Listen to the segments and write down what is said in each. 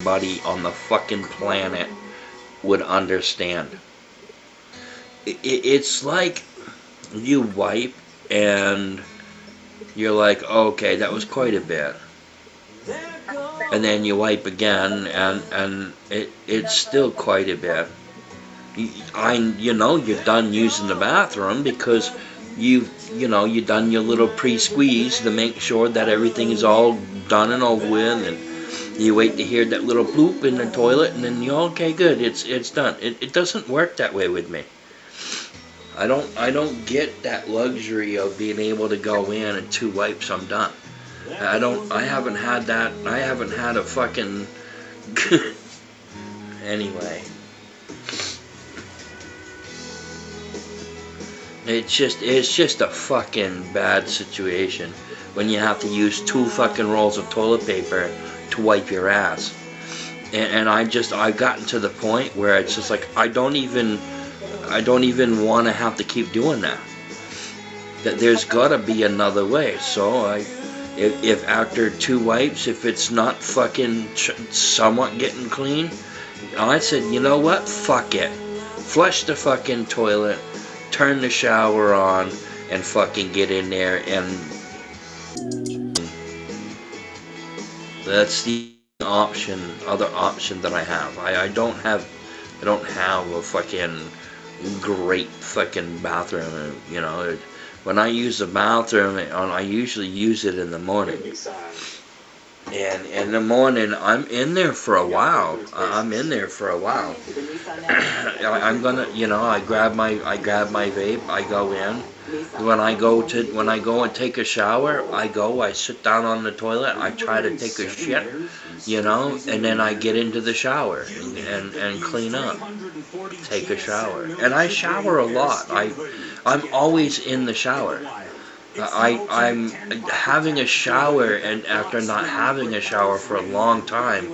Everybody on the fucking planet would understand. It's like you wipe and you're like, okay, that was quite a bit. And then you wipe again and it's still quite a bit. You're done using the bathroom because you done your little pre-squeeze to make sure that everything is all done and over with, and you wait to hear that little bloop in the toilet, and then you're okay, good, it's done. It doesn't work that way with me. I don't get that luxury of being able to go in and 2 wipes, I'm done. I haven't had that. I haven't had a fucking anyway. It's just a fucking bad situation when you have to use 2 fucking rolls of toilet paper to wipe your ass. And I've gotten to the point where it's just like I don't even want to have to keep doing that. That there's gotta be another way. So if after 2 wipes, if it's not fucking somewhat getting clean, I said, you know what? Fuck it. Flush the fucking toilet, turn the shower on, and fucking get in there, and that's the other option that I have. I don't have a fucking great fucking bathroom, When I use the bathroom, I usually use it in the morning. And in the morning, I'm in there for a while. I'm gonna, I grab my vape. I go in. When I go and take a shower, I sit down on the toilet. I try to take a shit, and then I get into the shower and clean up, take a shower, and I shower a lot. I'm always in the shower. I'm having a shower, and after not having a shower for a long time,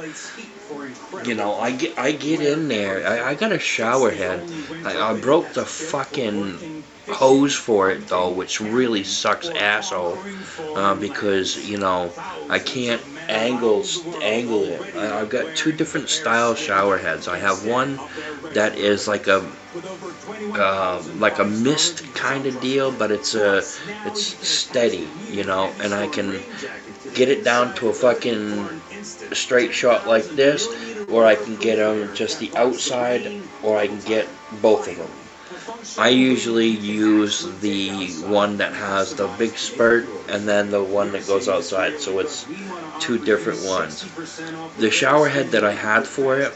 I get in there. I got a shower head. I broke the fucking hose for it though, which really sucks asshole, because I can't angle it. I've got 2 different style shower heads. I have one that is like a mist kind of deal, but it's steady, and I can get it down to a fucking straight shot like this, or I can get on just the outside, or I can get both of them. I usually use the one that has the big spurt and then the one that goes outside, so it's 2 different ones. The shower head that I had for it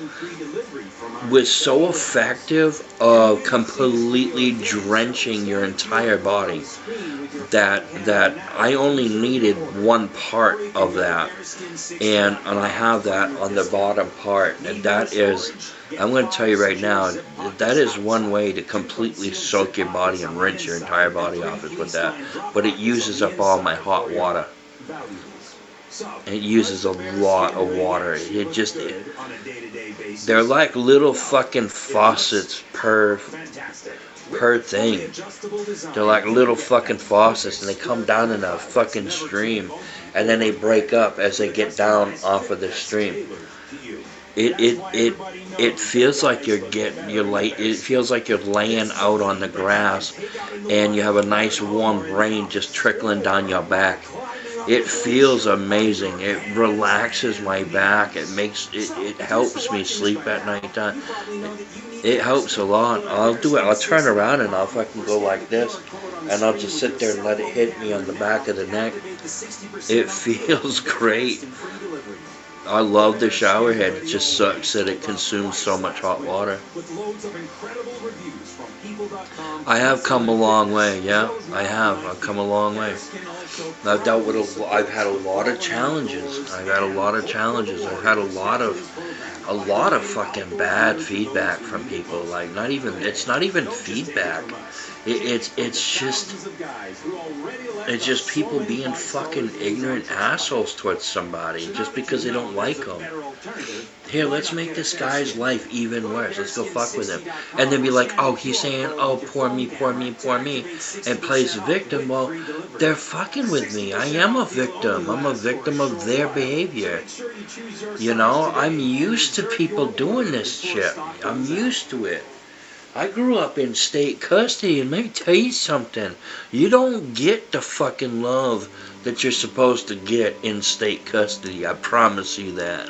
was so effective of completely drenching your entire body that I only needed one part of that, and I have that on the bottom part, and that is, I'm going to tell you right now, that is one way to completely soak your body and rinse your entire body off is with that, but it uses up all my hot water. It uses a lot of water. They're like little fucking faucets per thing. They're like little fucking faucets, and they come down in a fucking stream, and then they break up as they get down off of the stream. It feels like it feels like you're laying out on the grass, and you have a nice warm rain just trickling down your back. It feels amazing. It relaxes my back. It helps me sleep at night time. It helps a lot. I'll do it. I'll turn around and I'll fucking go like this, and I'll just sit there and let it hit me on the back of the neck. It feels great. I love the shower head. It just sucks that it consumes so much hot water. I have come a long way, yeah. I've come a long way. I've had a lot of challenges. I've had a lot of fucking bad feedback from people. Like, it's not even feedback. It's just people being fucking ignorant assholes towards somebody just because they don't like them. Here, let's make this guy's life even worse. Let's go fuck with him. And then be like, oh, he's saying, oh, poor me, poor me, poor me, and plays the victim. Well, they're fucking with me. I am a victim. I'm a victim of their behavior. You know, I'm used to people doing this shit. I'm used to it. I grew up in state custody, and let me tell you something. You don't get the fucking love that you're supposed to get in state custody. I promise you that.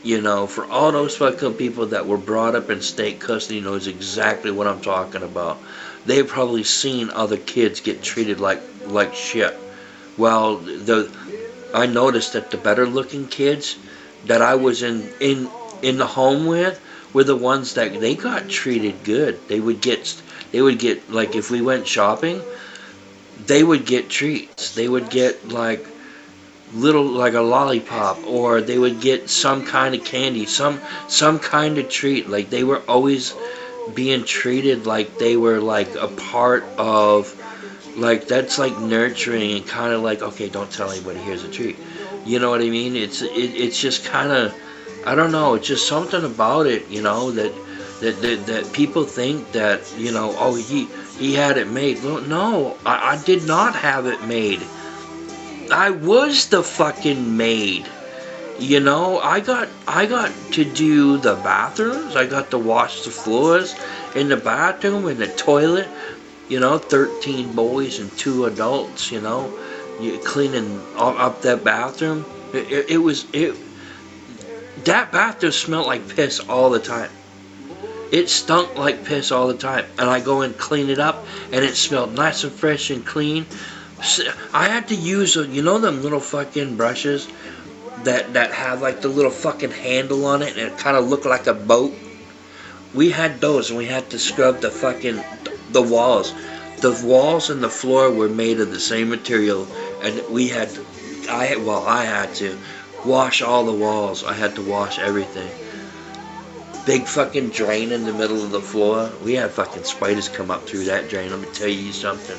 You know, for all those fucking people that were brought up in state custody knows exactly what I'm talking about. They've probably seen other kids get treated like shit. Well, I noticed that the better looking kids that I was in the home with were the ones that they got treated good. They would get like, if we went shopping, they would get treats. They would get like a lollipop, or they would get some kind of candy, some kind of treat. Like, they were always being treated like they were like a part of, like, that's like nurturing and kind of like, okay, don't tell anybody, here's a treat. You know what I mean? It's just kind of, I don't know, it's just something about it, you know, that people think that, you know, oh, he had it made. Well, no, I did not have it made. I was the fucking maid. You know, I got to do the bathrooms. I got to wash the floors in the bathroom, in the toilet. You know, 13 boys and 2 adults, you know, cleaning up that bathroom. That bathroom smelled like piss all the time. It stunk like piss all the time. And I go and clean it up, and it smelled nice and fresh and clean. I had to use, you know, them little fucking brushes that have like the little fucking handle on it, and it kind of looked like a boat. We had those, and we had to scrub the walls. The walls and the floor were made of the same material, and I had to wash all the walls. I had to wash everything. Big fucking drain in the middle of the floor. We had fucking spiders come up through that drain. Let me tell you something.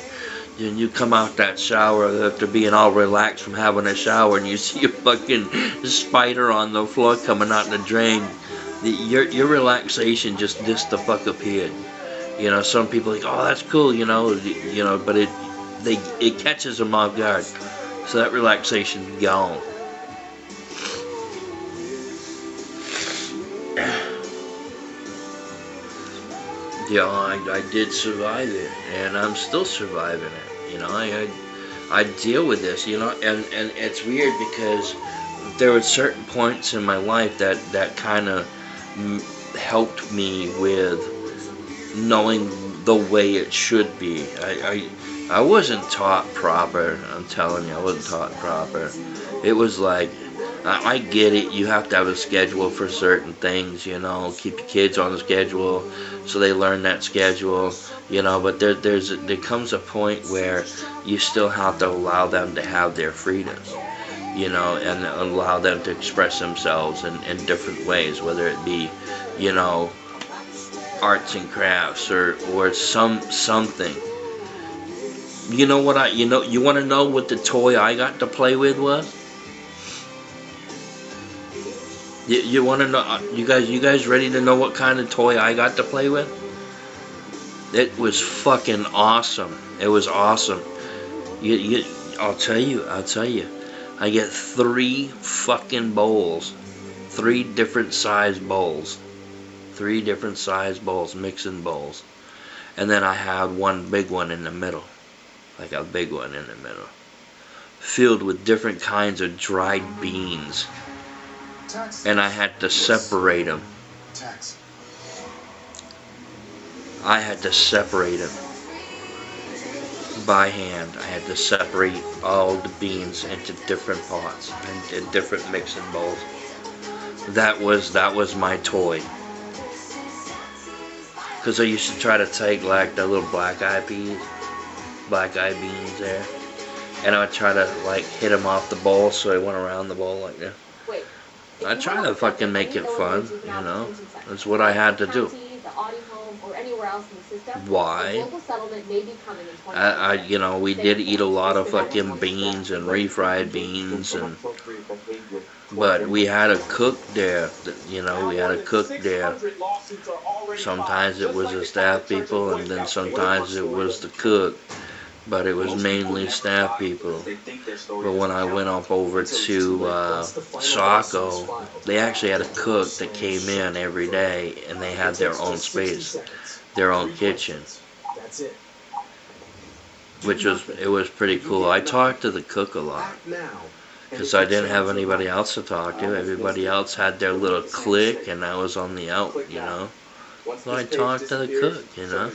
And you come out that shower after being all relaxed from having a shower, and you see a fucking spider on the floor coming out the drain. Your relaxation just the fuck appeared. You know, some people are like, oh, that's cool, you know, but it catches them off guard. So that relaxation's gone. Yeah, I did survive it, and I'm still surviving it. You know, I deal with this, you know, and it's weird because there were certain points in my life that kind of helped me with knowing the way it should be. I wasn't taught proper. I'm telling you, I wasn't taught proper. It was like, I get it, you have to have a schedule for certain things, you know, keep your kids on the schedule so they learn that schedule, you know, but there comes a point where you still have to allow them to have their freedom, you know, and allow them to express themselves in different ways, whether it be, you know, arts and crafts or something. You know what you want to know what the toy I got to play with was? You want to know? You guys ready to know what kind of toy I got to play with? It was fucking awesome. It was awesome. I'll tell you. I get 3 fucking bowls, 3 different size bowls, 3 different size bowls, mixing bowls, and then I had one big one in the middle, like a big one in the middle, filled with different kinds of dried beans. And I had to separate them. I had to separate them by hand. I had to separate all the beans into different pots and different mixing bowls. That was my toy. Because I used to try to take like the little black eyed beans there, and I would try to like hit them off the bowl so I went around the bowl like that. I try to fucking make it fun, you know. That's what I had to do. Why? You know, we did eat a lot of fucking beans and refried beans, and but we had a cook there. You know, we had a cook there. Sometimes it was the staff people, and then sometimes it was the cook. But it was mainly staff people. But when I went up over to Saco, they actually had a cook that came in every day, and they had their own space, their own kitchen, which was pretty cool. I talked to the cook a lot because I didn't have anybody else to talk to. Everybody else had their little clique, and I was on the out, you know. So I talked to the cook, you know.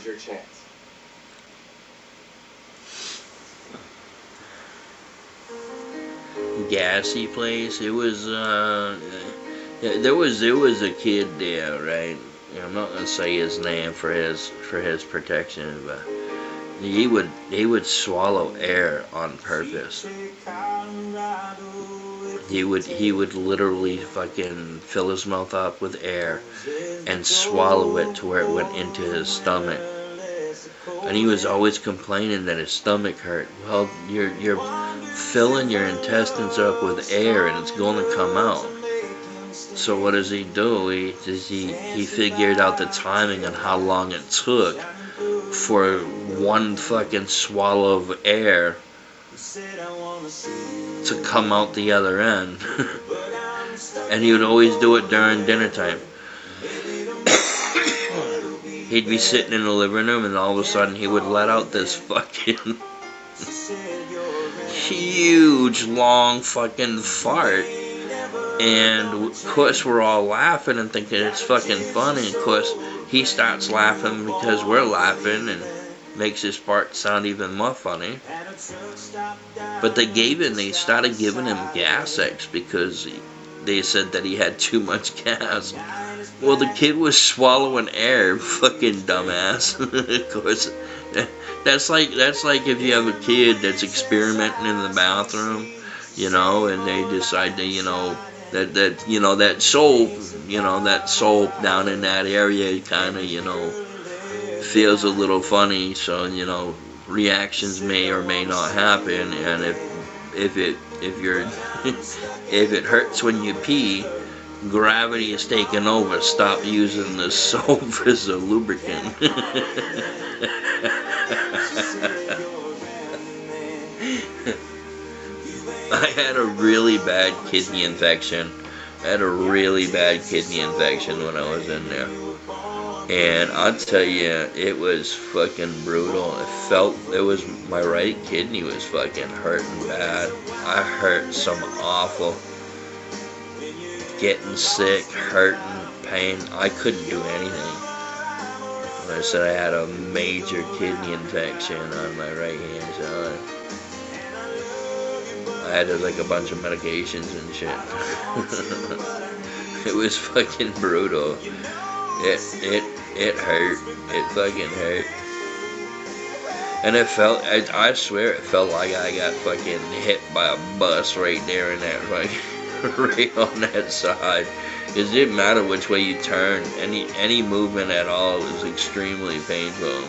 Gassy place. It was there was a kid there, right? I'm not gonna say his name for his protection, but he would swallow air on purpose. He would literally fucking fill his mouth up with air and swallow it to where it went into his stomach. And he was always complaining that his stomach hurt. Well, you're filling your intestines up with air and it's going to come out. So what does he do? He figured out the timing on how long it took for one fucking swallow of air to come out the other end. And he would always do it during dinner time. He'd be sitting in the living room, and all of a sudden he would let out this fucking huge, long fucking fart. And of course we're all laughing and thinking it's fucking funny. Of course he starts laughing because we're laughing, and makes his fart sound even more funny. But they started giving him Gas X because they said that he had too much gas. Well, the kid was swallowing air, fucking dumbass. Of course, that's like if you have a kid that's experimenting in the bathroom, you know, and they decide to, you know, that soap down in that area kind of, you know, feels a little funny, so, you know, reactions may or may not happen, and if it hurts when you pee, gravity is taking over. Stop using the soap as a lubricant. I had a really bad kidney infection. When I was in there. And I'll tell you, it was fucking brutal. My right kidney was fucking hurting bad. I hurt some awful. Getting sick, hurting, pain. I couldn't do anything. I said I had a major kidney infection on my right hand side. I had to take a bunch of medications and shit. It was fucking brutal. It hurt. It fucking hurt. And I swear it felt like I got fucking hit by a bus right there in that fucking, right on that side. Because it didn't matter which way you turned. Any movement at all was extremely painful.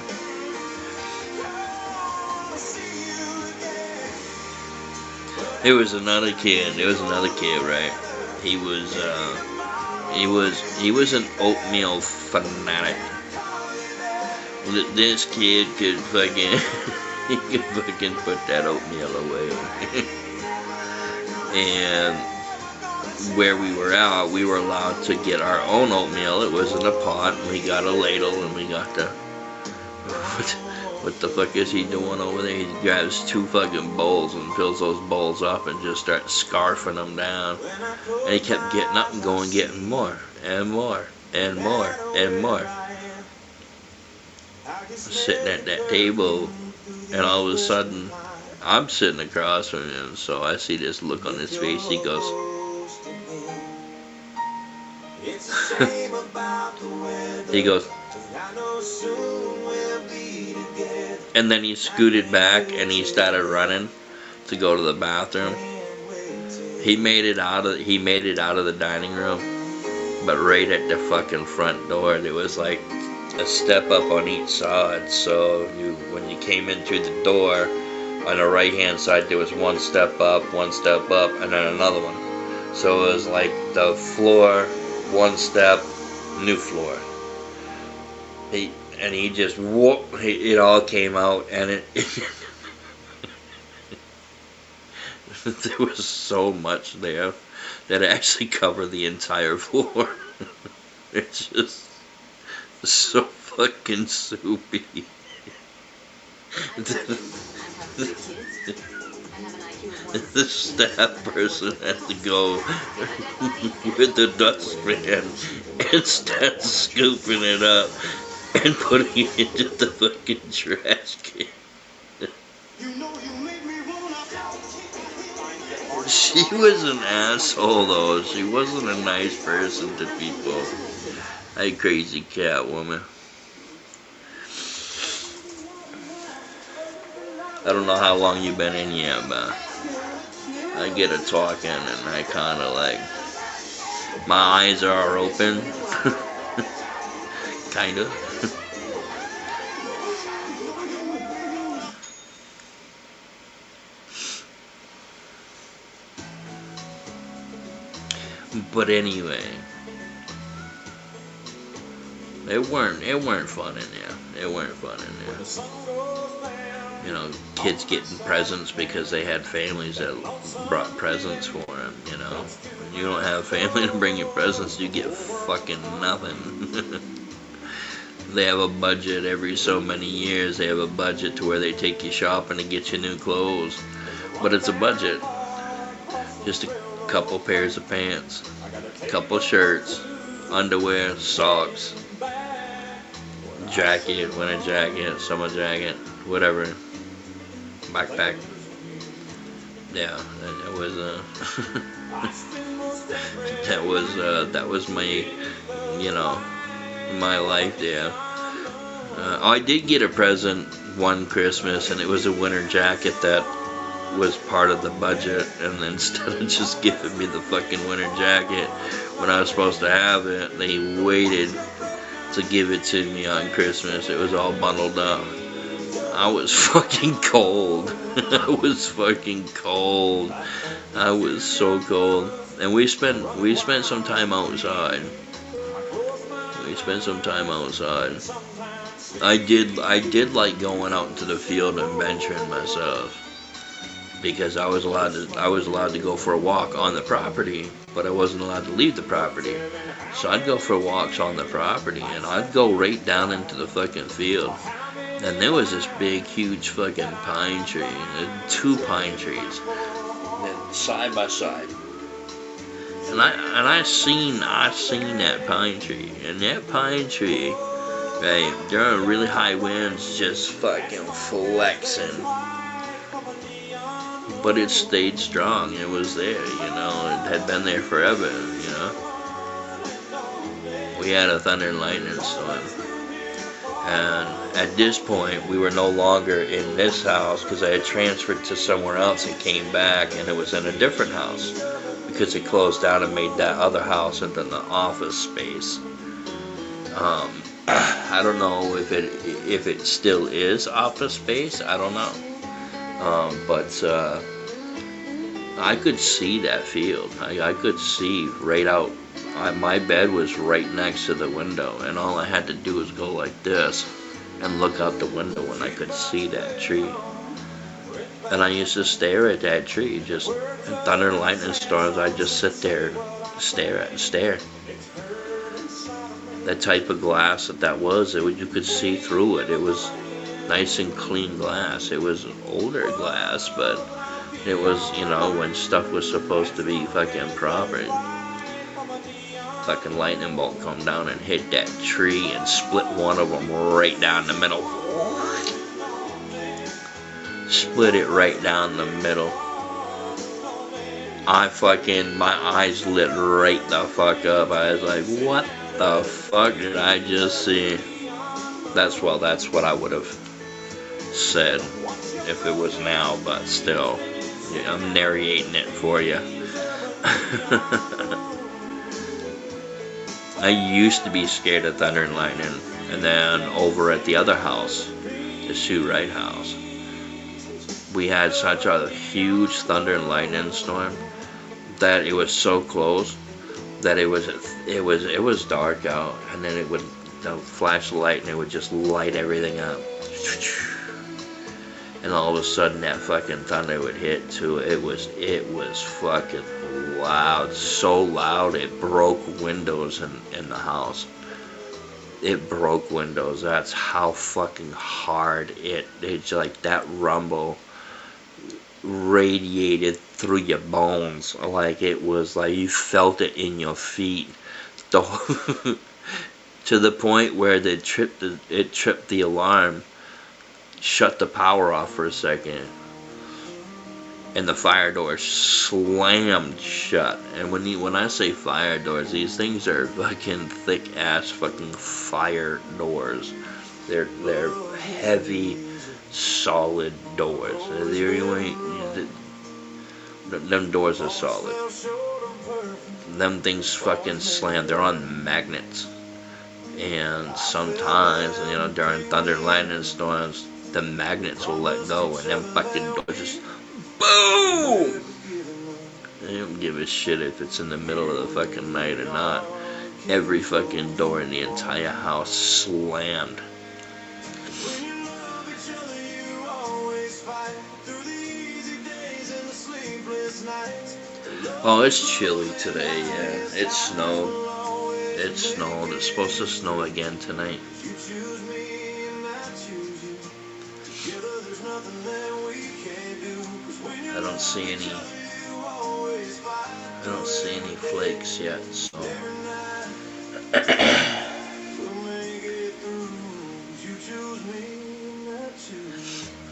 There was another kid, right? He was an oatmeal fanatic. This kid could fucking, he could fucking put that oatmeal away. And where we were out, we were allowed to get our own oatmeal. It was in a pot, and we got a ladle, and we got the, what the fuck is he doing over there? He grabs 2 fucking bowls and fills those bowls up and just starts scarfing them down. And he kept getting up and going, getting more, and more, and more, and more. Sitting at that table, and all of a sudden, I'm sitting across from him, so I see this look on his face. He goes, and then he scooted back and he started running to go to the bathroom. He made it out of the dining room, but right at the fucking front door there was like a step up on each side. So when you came in through the door, on the right hand side there was one step up, and then another one. So it was like the floor, one step, new floor. He just whoop, it all came out, and it there was so much there that it actually covered the entire floor. It's just so fucking soupy. The staff person had to go with the dustpan and start scooping it up and putting it into the fucking trash can. She was an asshole though. She wasn't a nice person to people. Hey, crazy cat woman. I don't know how long you've been in here, but I get a talking and I kind of like, my eyes are open. Kind of. But anyway, it weren't fun in there. It weren't fun in there. You know, kids getting presents because they had families that brought presents for them. You know, when you don't have a family to bring you presents, you get fucking nothing. They have a budget every so many years. They have a budget to where they take you shopping to get you new clothes, but it's a budget. Just a couple pairs of pants, couple shirts, underwear, socks, jacket, winter jacket, summer jacket, whatever, backpack. Yeah, that was that was my, you know, my life there. I did get a present one Christmas, and it was a winter jacket that was part of the budget, and instead of just giving me the fucking winter jacket when I was supposed to have it, they waited to give it to me on Christmas. It was all bundled up. I was fucking cold. I was fucking cold. I was so cold. And we spent some time outside. We spent some time outside. I did like going out into the field and venturing myself, because I was allowed to go for a walk on the property, but I wasn't allowed to leave the property. So I'd go for walks on the property, and I'd go right down into the fucking field. And there was this big, huge fucking pine tree, two pine trees, side by side. And I seen that pine tree, and that pine tree, right, during really high winds, just fucking flexing. But it stayed strong. It was there, you know. It had been there forever, you know. We had a thunder and lightning storm. And at this point, we were no longer in this house, because I had transferred to somewhere else and came back, and it was in a different house, because it closed down and made that other house into the office space. I don't know if it still is office space. I don't know. But I could see that field. I could see right out. My bed was right next to the window, and all I had to do was go like this and look out the window, and I could see that tree. And I used to stare at that tree. Just in thunder and lightning storms, I'd just sit there and stare. That type of glass that was, you could see through it. It was nice and clean glass. It was older glass, but it was, you know, when stuff was supposed to be fucking proper. Fucking lightning bolt come down and hit that tree and split one of them right down the middle. Split it right down the middle. My eyes lit right the fuck up. I was like, what the fuck did I just see? That's what I would have said if it was now, but still, yeah, I'm narrating it for you. I used to be scared of thunder and lightning, and then over at the other house, the Sue Wright house, we had such a huge thunder and lightning storm that it was so close that it was dark out, and then it would flash the light and it would just light everything up, and all of a sudden that fucking thunder would hit too. It was fucking loud, so loud it broke windows in the house. It broke windows. That's how fucking hard it's like that rumble radiated through your bones. Like it was like you felt it in your feet. The to the point where it tripped the alarm, shut the power off for a second, and the fire door slammed shut. And when I say fire doors, these things are fucking thick ass fucking fire doors. They're heavy, solid doors. Them doors are solid. Them things fucking slam. They're on magnets. And sometimes, during thunder and lightning storms, the magnets will let go, and them fucking doors just boom. They don't give a shit if it's in the middle of the fucking night or not. Every fucking door in the entire house slammed. Oh, it's chilly today, yeah. It snowed. It snowed. It's supposed to snow again tonight. I don't see any flakes yet, so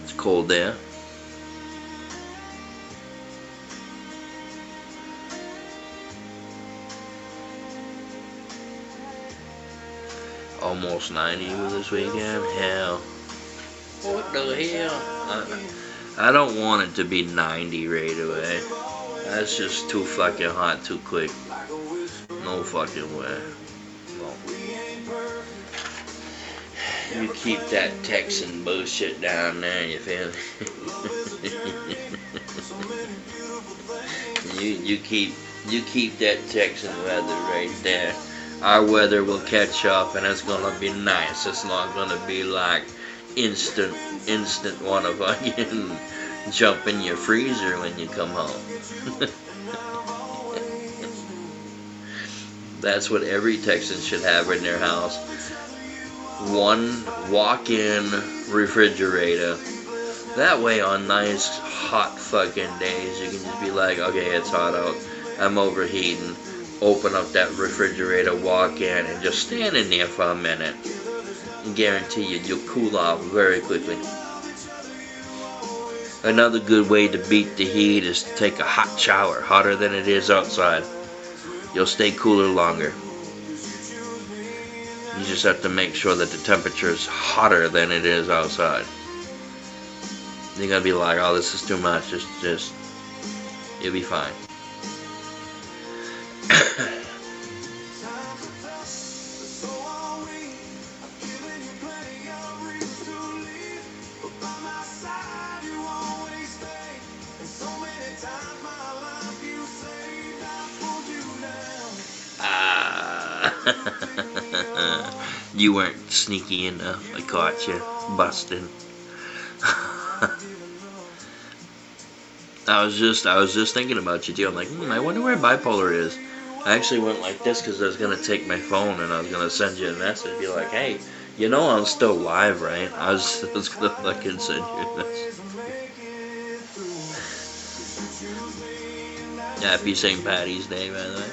it's cold there. Almost 90 this weekend. Hell, what the hell? I don't want it to be 90 right away. That's just too fucking hot too quick. No fucking way. No. You keep that Texan bullshit down there, you feel me? you keep that Texan weather right there. Our weather will catch up, and it's gonna be nice. It's not gonna be like instant wanna fucking jump in your freezer when you come home. That's what every Texan should have in their house. One walk-in refrigerator. That way on nice hot fucking days you can just be like, okay, it's hot out, I'm overheating. Open up that refrigerator, walk in, and just stand in there for a minute. And guarantee you'll cool off very quickly. Another good way to beat the heat is to take a hot shower, hotter than it is outside. You'll stay cooler longer. You just have to make sure that the temperature is hotter than it is outside. You're gonna be like, oh, this is too much. Just, you'll be fine. You weren't sneaky enough. I caught you busting. I was just thinking about you too. I'm like, I wonder where bipolar is. I actually went like this because I was gonna take my phone and I was gonna send you a message, be like, hey, I'm still live, right? I was gonna fucking send you a message. Happy St. Patty's Day, by the way.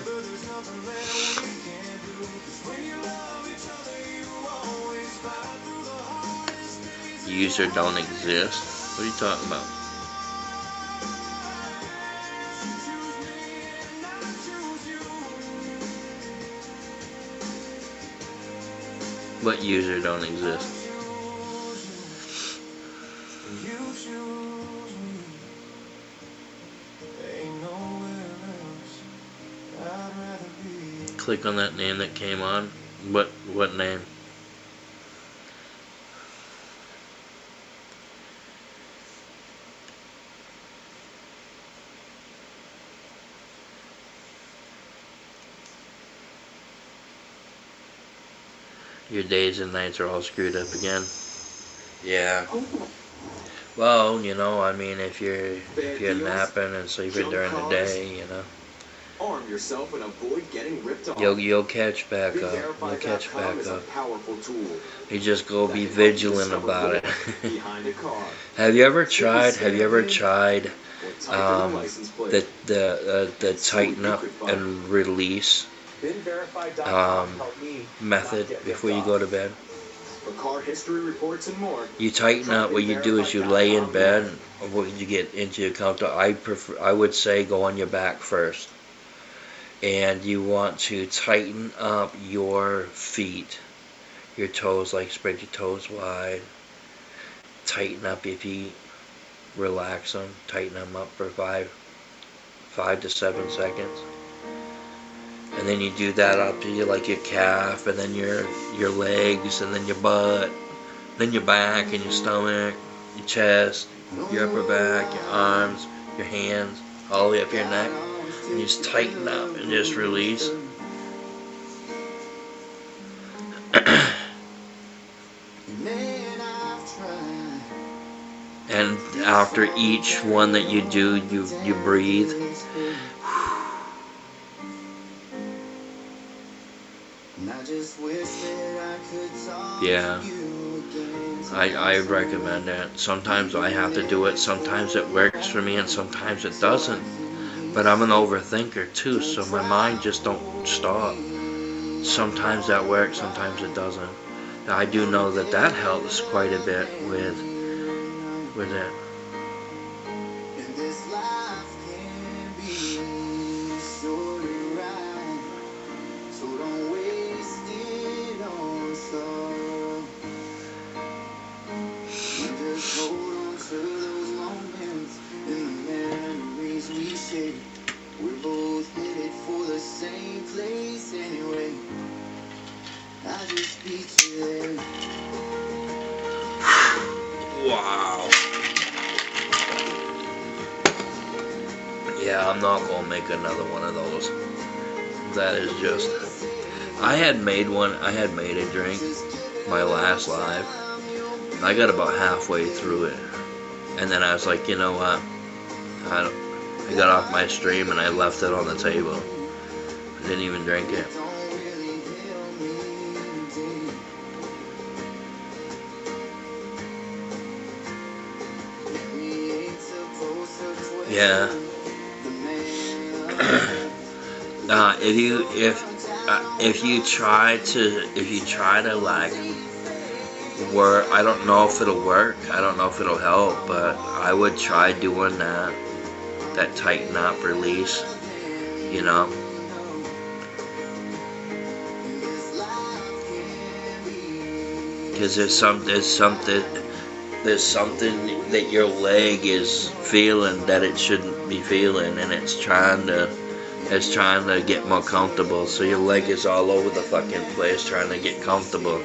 User don't exist. What are you talking about? What user don't exist? click on that name that came on. What name? Your days and nights are all screwed up again. Yeah. Well, you know, I mean, if you're napping and sleeping during the day, you know, arm yourself and avoid getting ripped off. You'll catch back up. You'll catch back up. You just go be vigilant about it. Have you ever tried? The tighten up and release method before you go to bed? For car history reports and more. You tighten up. What you do is you lay in bed. When you get into your counter, I would say go on your back first. And you want to tighten up your feet, your toes, like spread your toes wide. Tighten up your feet, relax them, tighten them up for 5 to 7 seconds. And then you do that up to your calf, and then your legs, and then your butt, then your back and your stomach, your chest, your upper back, your arms, your hands, all the way up your neck. And you just tighten up and just release. And after each one that you do, you breathe. Yeah, I recommend it. Sometimes I have to do it. Sometimes it works for me, and sometimes it doesn't. But I'm an overthinker too, so my mind just don't stop. Sometimes that works, sometimes it doesn't. Now, I do know that helps quite a bit with it. We're both headed for the same place anyway. I just beat you there. Wow. Yeah, I'm not gonna make another one of those. That is just. I had made a drink my last live. I got about halfway through it, and then I was like, you know what? I got off my stream and I left it on the table. I didn't even drink it. Yeah. If you try to like work, I don't know if it'll work. I don't know if it'll help, but I would try doing that tighten up, release, you know. Because there's something that your leg is feeling that it shouldn't be feeling, and it's trying to get more comfortable. So your leg is all over the fucking place trying to get comfortable.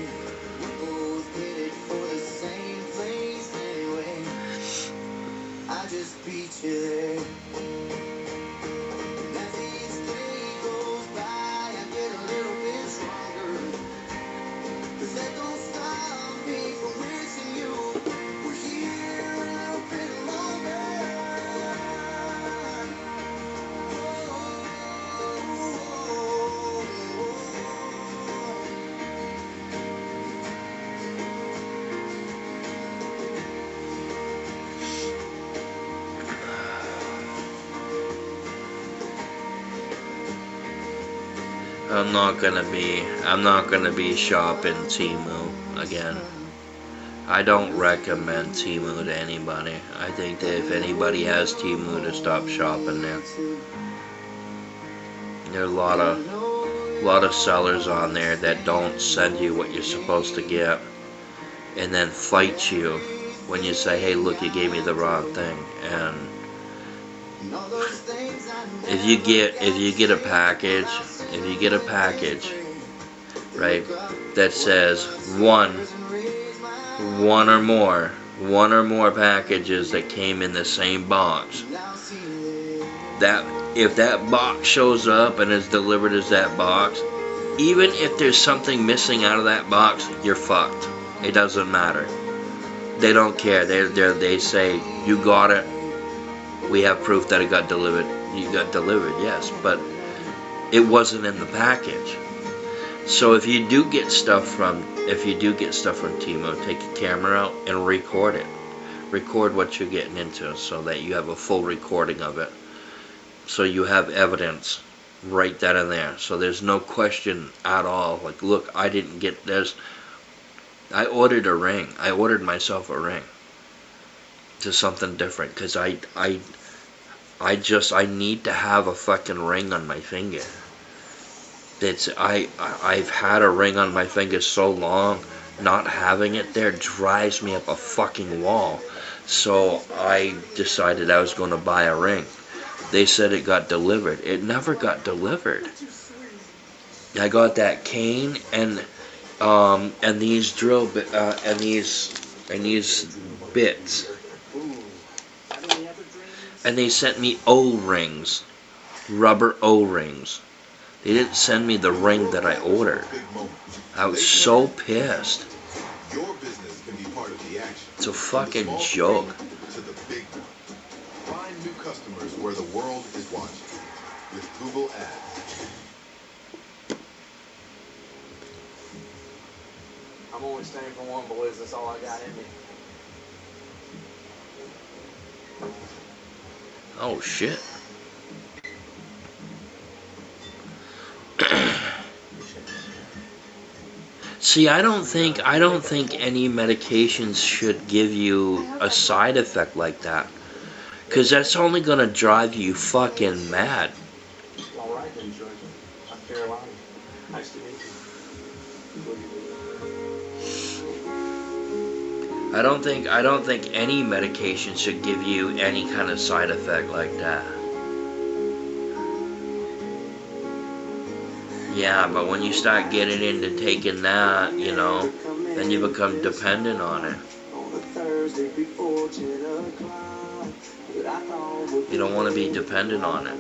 I'm not gonna be shopping Temu again. I don't recommend Temu to anybody. I think that if anybody has Temu, to stop shopping there. There are a lot of sellers on there that don't send you what you're supposed to get, and then fight you when you say, hey, look, you gave me the wrong thing. And if you get a package, right, that says one or more packages that came in the same box, that if that box shows up and is delivered as that box, even if there's something missing out of that box, you're fucked. It doesn't matter. They don't care. They say, you got it. We have proof that it got delivered. You got delivered, yes, but it wasn't in the package. So if you do get stuff from Temu, take your camera out and record it. Record what you're getting into so that you have a full recording of it. So you have evidence right then and there. So there's no question at all. Like, look, I didn't get this. I ordered a ring. I ordered myself a ring to something different because I need to have a fucking ring on my finger. I've had a ring on my finger so long, not having it there drives me up a fucking wall. So I decided I was going to buy a ring. They said it got delivered. It never got delivered. I got that cane and these drill and these bits, and they sent me O-rings, rubber O-rings. They didn't send me the ring that I ordered. I was so pissed. It's a fucking joke. Find new customers where the world is watching with Google Ads. I'm only staying for one, boys. That's all I got in me. Oh shit. See, I don't think any medications should give you a side effect like that, because that's only gonna drive you fucking mad. All right then, Georgia. I'm Carolina. Nice to meet you. I don't think any medication should give you any kind of side effect like that. Yeah, but when you start getting into taking that, you know, then you become dependent on it. You don't want to be dependent on it.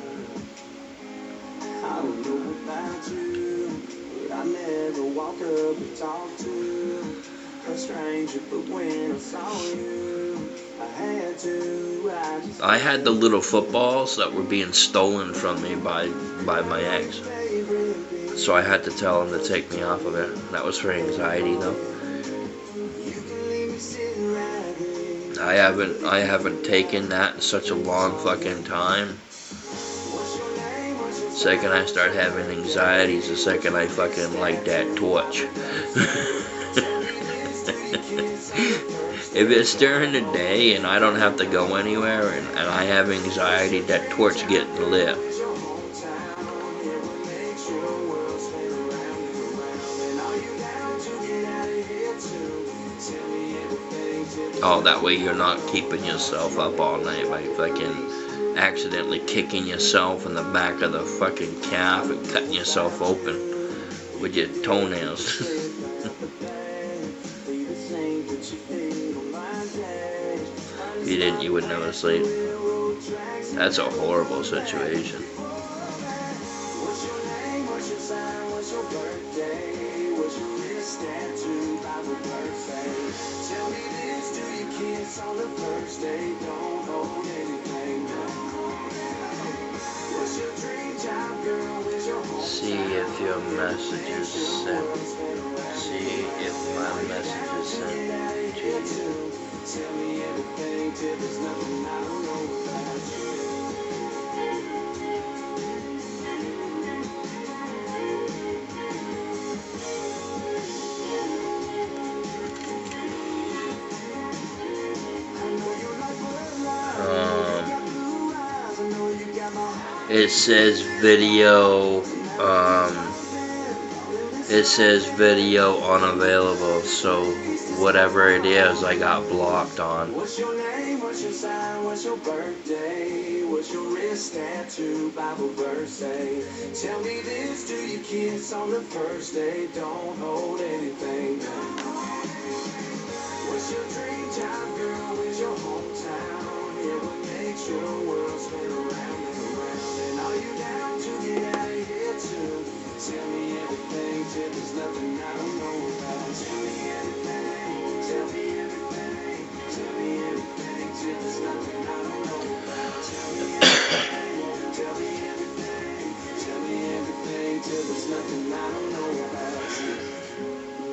I had the little footballs that were being stolen from me by my ex. So I had to tell him to take me off of it. That was for anxiety though. I haven't taken that in such a long fucking time. Second I start having anxieties, the second I fucking light that torch. If it's during the day and I don't have to go anywhere and I have anxiety, that torch getting lit. Oh, that way you're not keeping yourself up all night by fucking accidentally kicking yourself in the back of the fucking calf and cutting yourself open with your toenails. If you didn't, you would never sleep. That's a horrible situation. See if your message is sent. See if my message is sent to you. Tell me everything till there's nothing I don't know about you. It says video, it says video unavailable, so whatever it is, I got blocked on. What's your name? What's your sign? What's your birthday? What's your wrist tattoo? Bible verse say. Tell me this, do you kiss on the first day? Don't hold anything back. What's your dream job, girl? Where's your hometown? Yeah, what makes your world spin around and around? And are you down to get out of here too? Tell me everything till there's nothing I don't know about. Tell me everything, tell me everything, tell me everything till there's nothing I don't know about. Tell me everything, tell me everything, tell me everything till there's nothing I don't know about.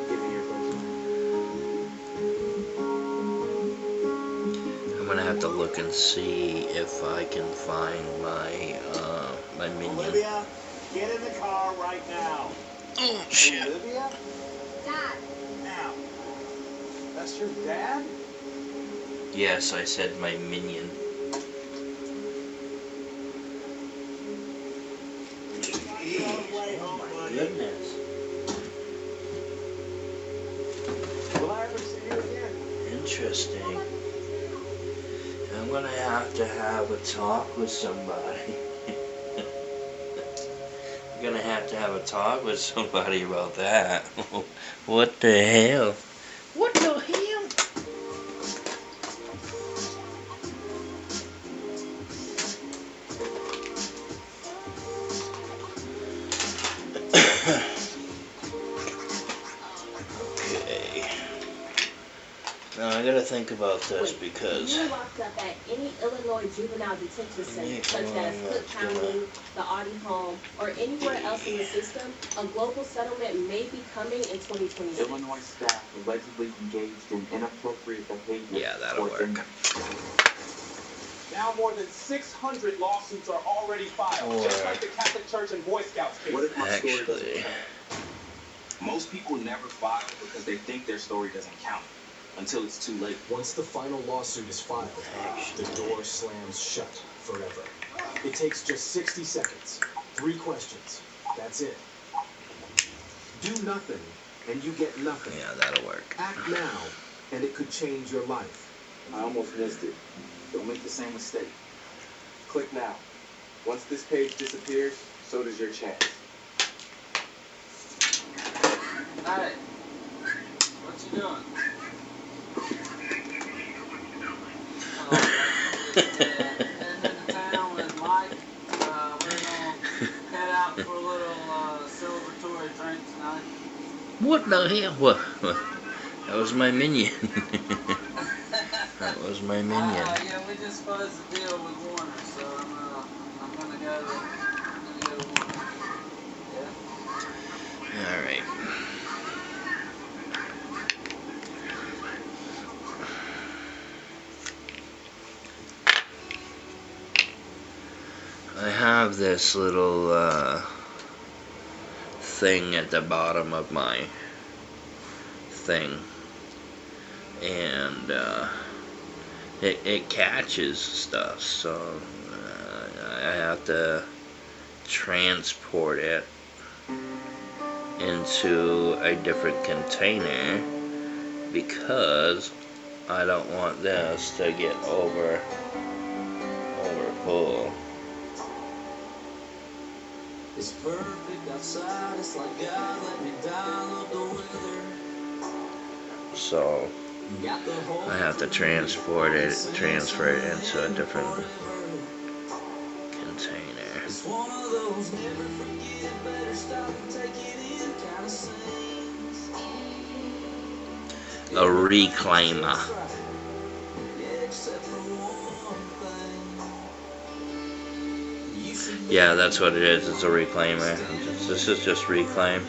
Give me your question. I'm gonna have to look and see if I can find my my minion. Olivia, get in the car right now. Oh shit. Olivia? Dad. Now. That's your dad? Yes, I said my minion. You're on the way home, buddy. Goodness. Will I ever see you again? Interesting. I'm gonna have to have a talk with somebody. I'm gonna have to have a talk with somebody about that. What the hell? What the hell? Okay. Now I gotta think about this because You're locked up at any Illinois juvenile detention center, such as Cook County, the Audi Home, or anywhere else in the system, a global settlement may be coming in 2026. Illinois staff allegedly engaged in inappropriate behavior. yeah, that'll towards work. inmates. Now more than 600 lawsuits are already filed, just like the Catholic Church and Boy Scouts case. What if my story doesn't Actually, count? Most people never file because they think their story doesn't count until it's too late. Once the final lawsuit is filed, the door slams shut forever. It takes just 60 seconds. 3 questions. That's it. Do nothing, and you get nothing. yeah, that'll work. Act now, and it could change your life. I almost missed it. Don't make the same mistake. Click now. Once this page disappears, so does your chance. Hey, what you doing? Heading into town with Mike. We're gonna head out for a little celebratory drink tonight. What the hell? What? That was my minion. That was my minion. Yeah, we just closed the deal with Warner, so I'm gonna go to Warner. Yeah. All right. I have this little thing at the bottom of my thing, and it catches stuff, so I have to transport it into a different container because I don't want this to get over full. It's perfect outside, it's like God let me download the weather. So Got the whole I have to transfer it into a different container. It's one of those never forget, better stop and take it in kind of scenes. A reclaimer. Yeah, except for one thing. You should Yeah, that's what it is. It's a reclaimer. This is just reclaim.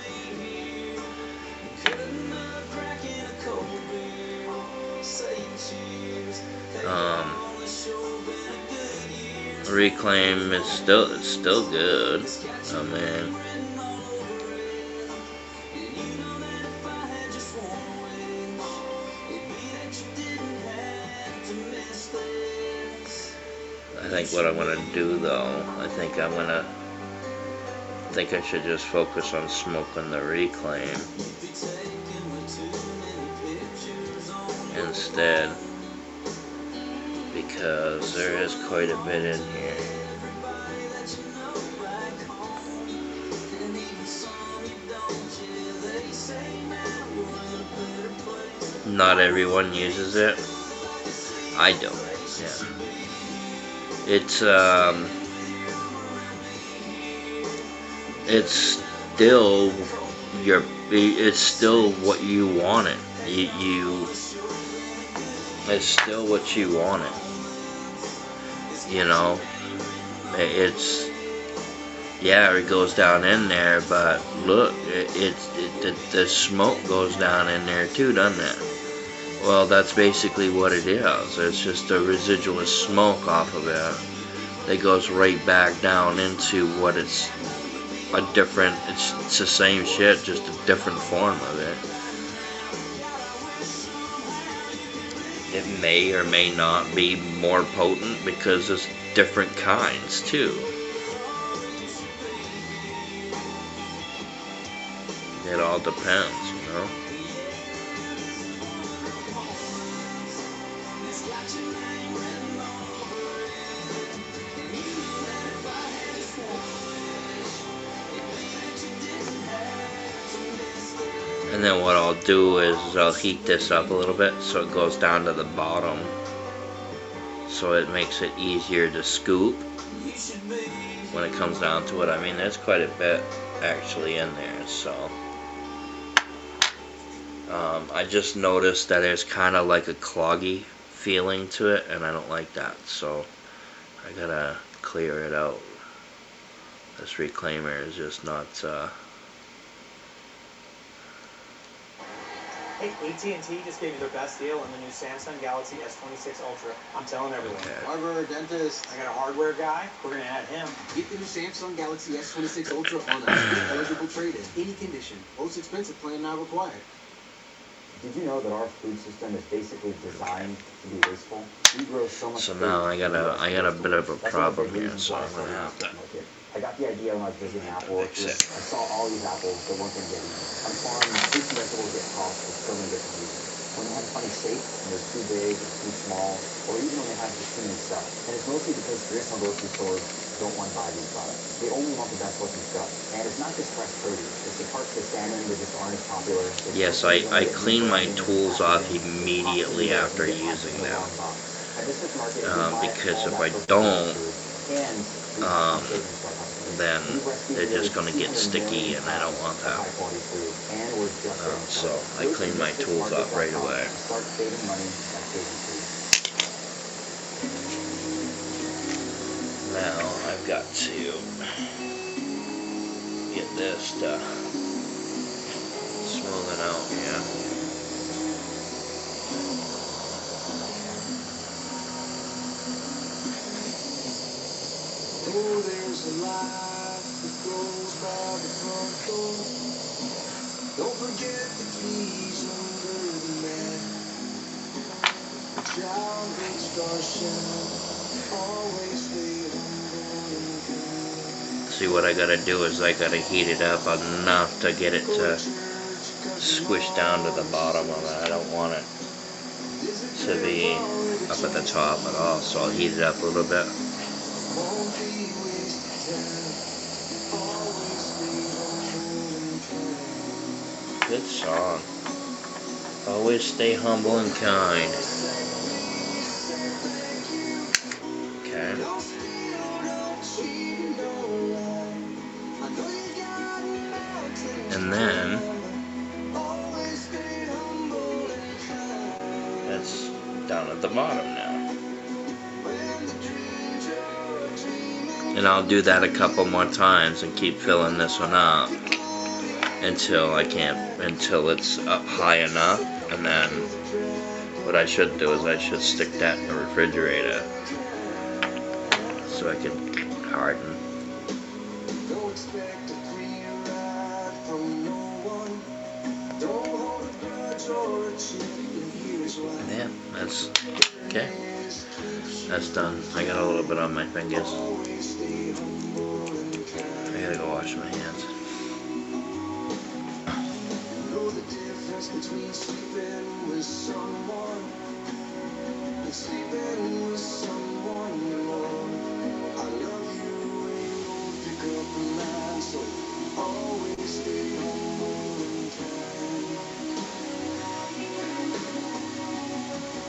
Reclaim is still good. Oh man. I think what I'm gonna do though, I think I'm gonna think I should just focus on smoking the Reclaim instead, because there is quite a bit in here. Not everyone uses it. I don't. Yeah. It's still it's still what you want it. It's still what you want it. You know, it's, yeah, it goes down in there, but look, the smoke goes down in there too, doesn't it? Well, that's basically what it is. It's just a residual smoke off of it that goes right back down into what it's a different, it's the same shit, just a different form of it. It may or may not be more potent because there's different kinds too. It all depends, you know. And then what I'll do is I'll heat this up a little bit so it goes down to the bottom, so it makes it easier to scoop when it comes down to it. I mean, there's quite a bit actually in there, so I just noticed that there's kind of like a cloggy feeling to it, and I don't like that, so I gotta clear it out. This Reclaimer is just not Hey, AT&T just gave you their best deal on the new Samsung Galaxy S26 Ultra. I'm telling everyone. Okay. Barber, dentist. I got a hardware guy. We're going to add him. Get the new Samsung Galaxy S26 Ultra on a eligible trade-in. Any condition. Most expensive plan not required. Did you know that our food system is basically designed to be wasteful? We grow so much. So now I got a bit of a problem here, so I'm gonna have to. I got the idea when I was visiting Apple Orchard. I saw all these apples that weren't going to get eaten. On farm, fruits and vegetables get tossed but still going to get used. When they have a funny shape, and they're too big, or too small, or even when they have just too many stuff. And it's mostly because traditional grocery stores don't want to buy these products. They only want the best looking stuff. And it's not just fresh produce. It's the parts of salmon that just aren't as popular. Yes, I clean my tools off immediately after using them. Because if I don't, then they're just going to get sticky, and I don't want that. So I clean my tools off right away. Now I've got to get this to smooth it out, yeah. Oh, there's a light that goes by the front door. Don't forget the keys under the mat. The child big star shine. Always stay humble. See, what I gotta do is I gotta heat it up enough to get it to squish down to the bottom of it. I don't want it to be up at the top at all, so I'll heat it up a little bit. Good song. Always stay humble and kind. Okay. And then that's down at the bottom now. And I'll do that a couple more times and keep filling this one up until it's up high enough. And then what I should do is I should stick that in the refrigerator so I can harden. Yeah, that's okay. That's done. I got a little bit on my fingers. I gotta go wash my hands. Know the difference between sleeping with someone and sleeping with someone you love. I love you and you don't pick up the line, so always stay humble and kind.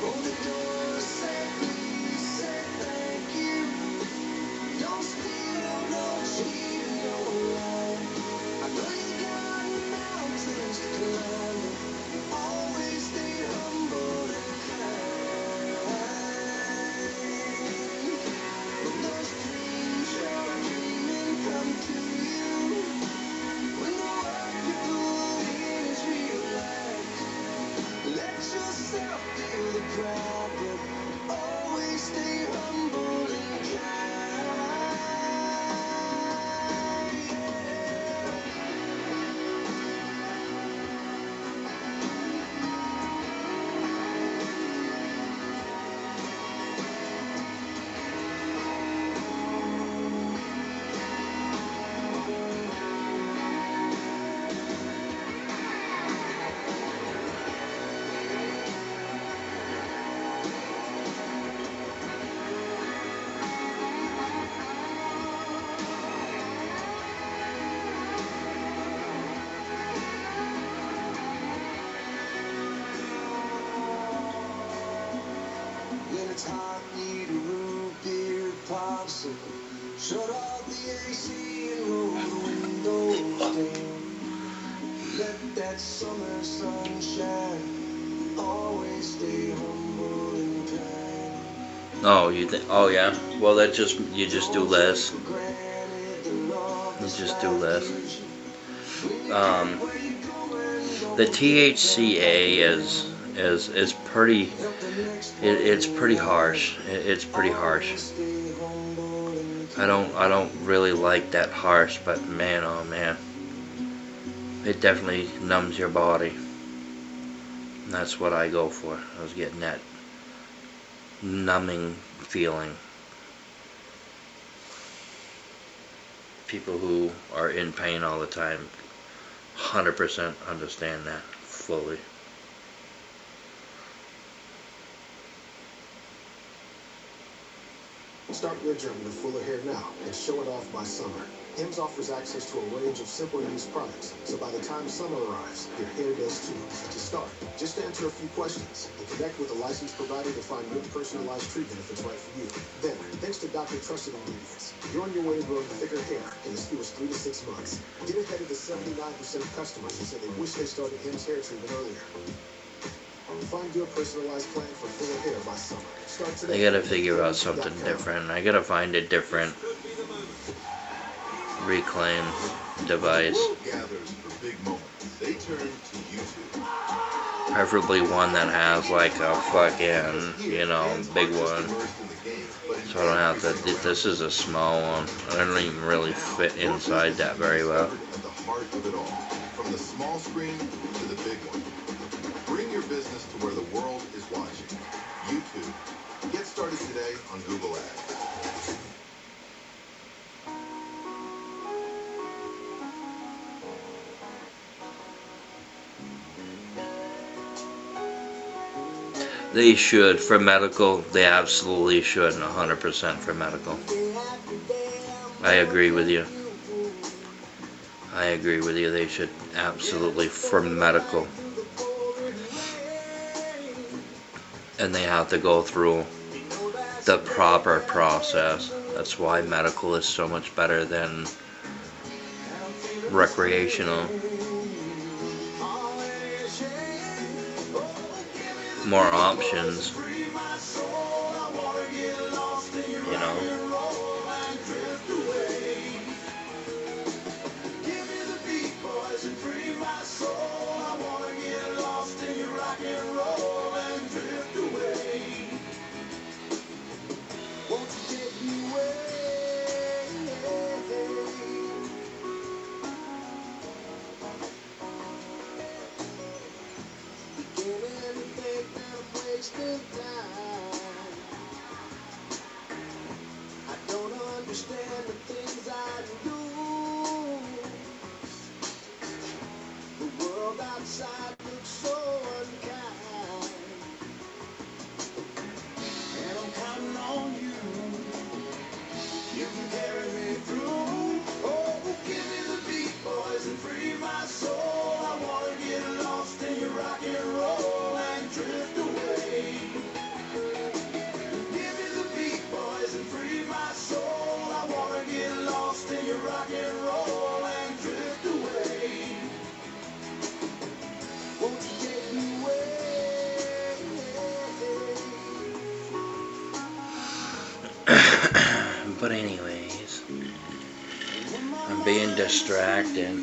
Hold the door, say please, say thank you. Don't steal, don't cheat, don't lie. I know you got mountains to climb, but always stay humble and kind. When those dreams you're dreaming come to you, when the work you put in is realized, let yourself feel the pride, but always stay humble and kind. When it's hot, need a root beer popsicle. Shut off the AC and roll the windows down. Let that summer sunshine always stay humble and kind. Oh, you think? Oh, yeah. Well, that just you just do less. You just do less. The THCA is pretty. It's pretty harsh. It's pretty harsh. I don't really like that harsh, but man, oh man, it definitely numbs your body. And that's what I go for. I was getting that numbing feeling. People who are in pain all the time 100% understand that fully. Start your journey with fuller hair now and show it off by summer. Hims offers access to a range of simple use products, so by the time summer arrives, your hair does too. To start, just answer a few questions and connect with a licensed provider to find your personalized treatment if it's right for you. Then, thanks to Dr. Trusted Ingredients, you're on your way to growing thicker hair in as few as 3 to 6 months. Get ahead of the 79% of customers who say they wish they started Hims hair treatment earlier. Find your personalized plan for fuller hair by summer. Start today. I gotta figure out something different. I gotta find a different reclaim device. Gathers for big moments. They turn to YouTube. Preferably one that has like a fucking, you know, big one. So I don't have to. This is a small one. I don't even really fit inside that very well. At the heart of it all, from the small screen to the big one. Bring your business to where the world is watching. YouTube. Get started today on Google Ads. They should, for medical, they absolutely should, 100% for medical. I agree with you. I agree with you, they should absolutely for medical. And they have to go through the proper process. That's why medical is so much better than recreational. More options, you know. Wasting time. But anyways, I'm being distracted.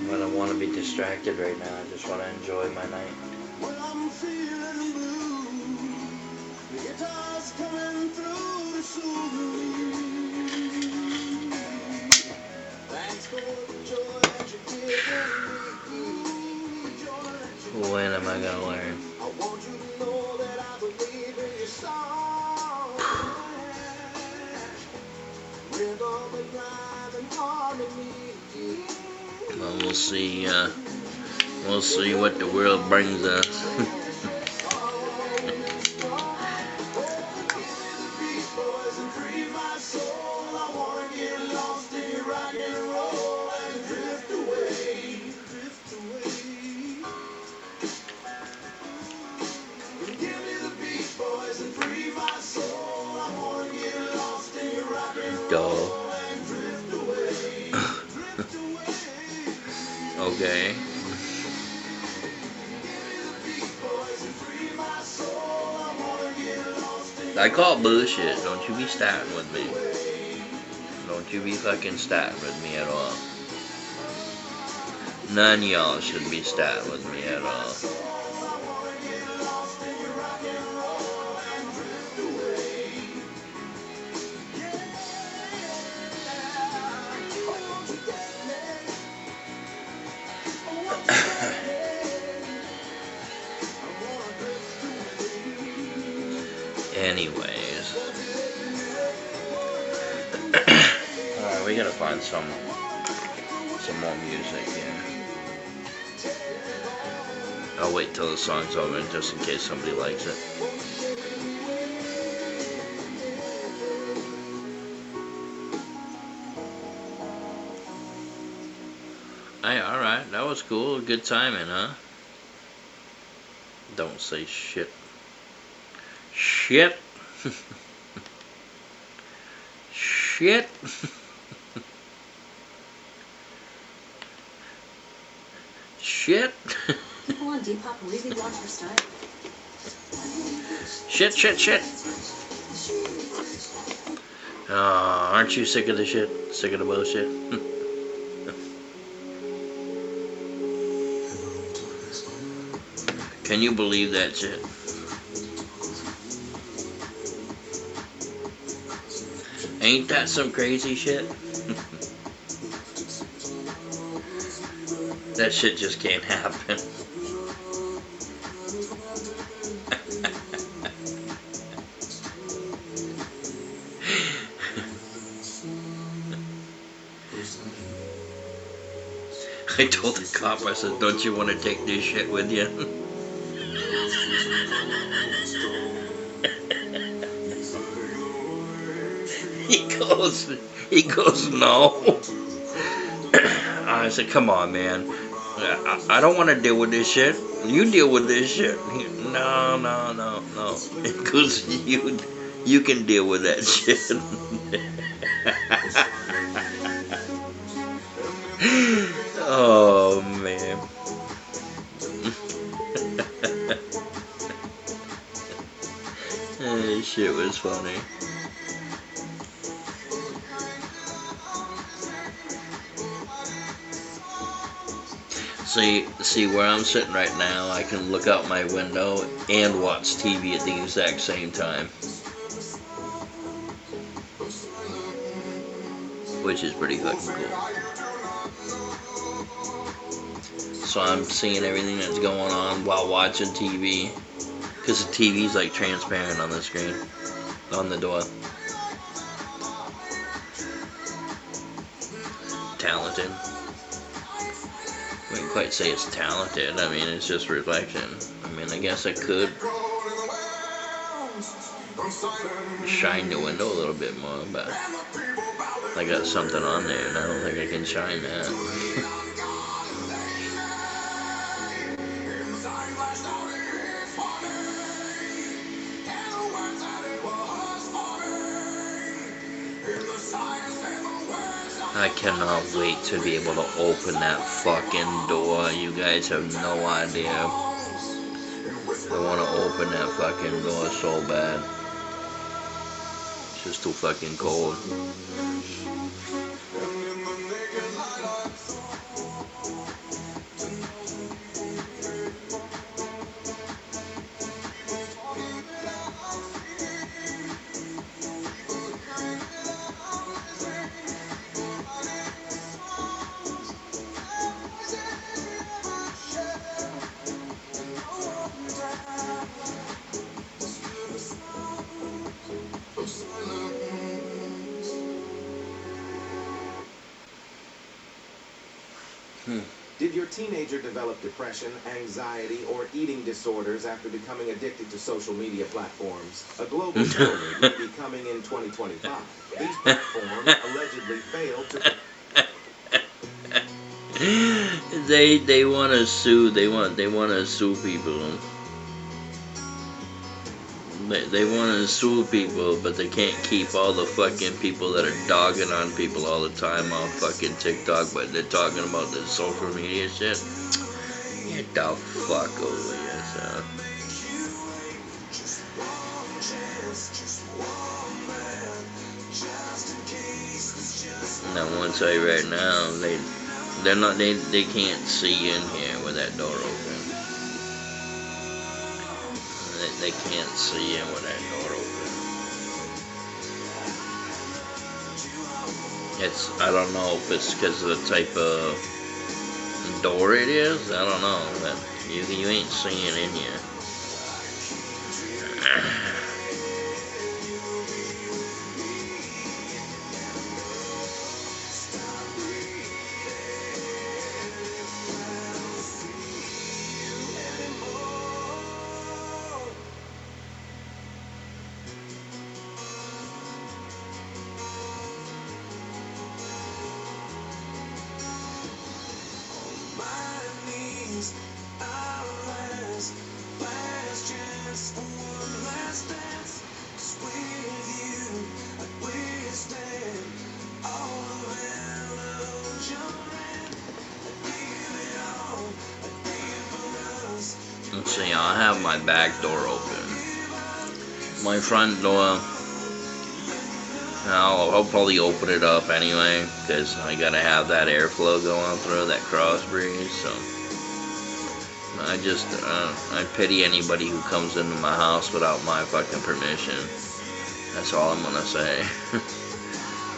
But I don't want to be distracted right now. I just want to enjoy my night. When am I gonna learn? Well, we'll see. We'll see what the world brings us. Okay. I call bullshit. Don't you be starting with me. Don't you be fucking starting with me at all. None of y'all should be starting with me at all. Anyways. Alright, we gotta find some more music here. I'll wait till the song's over just in case somebody likes it. Hey, alright, that was cool. Good timing, huh? Don't say shit. Shit. Shit. Shit. People on Depop really watch your style. Shit, shit, shit. Oh, aren't you sick of the shit? Sick of the bullshit? Can you believe that shit? Ain't that some crazy shit? That shit just can't happen. I told the cop, I said, don't you want to take this shit with you? He goes, no. I said, come on, man. I don't want to deal with this shit. You deal with this shit. No. He goes, you can deal with that shit. Oh, man. This shit was funny. See where I'm sitting right now, I can look out my window and watch TV at the exact same time. Which is pretty fucking cool. So I'm seeing everything that's going on while watching TV. Because the TV's like transparent on the screen. On the door. Talented. I wouldn't quite say it's talented. I mean, it's just reflection. I mean, I guess I could shine the window a little bit more, but I got something on there, and I don't think I can shine that. I cannot wait to be able to open that fucking door. You guys have no idea. I want to open that fucking door so bad. It's just too fucking cold. Did your teenager develop depression, anxiety, or eating disorders after becoming addicted to social media platforms? A global study will be coming in 2025. These platforms allegedly failed to... They want to sue. They want to sue people. They want to sue people, but they can't keep all the fucking people that are dogging on people all the time on fucking TikTok, but they're talking about the social media shit. Get the fuck over yourself. Now, one tell you right now, they can't see you in here with that door open. They can't see in with that door open. I don't know if it's because of the type of door it is. I don't know, but you ain't seeing in here. Let's see, I'll have my back door open. My front door, I'll probably open it up anyway, because I gotta have that airflow going through, that cross breeze, so. I pity anybody who comes into my house without my fucking permission. That's all I'm gonna say.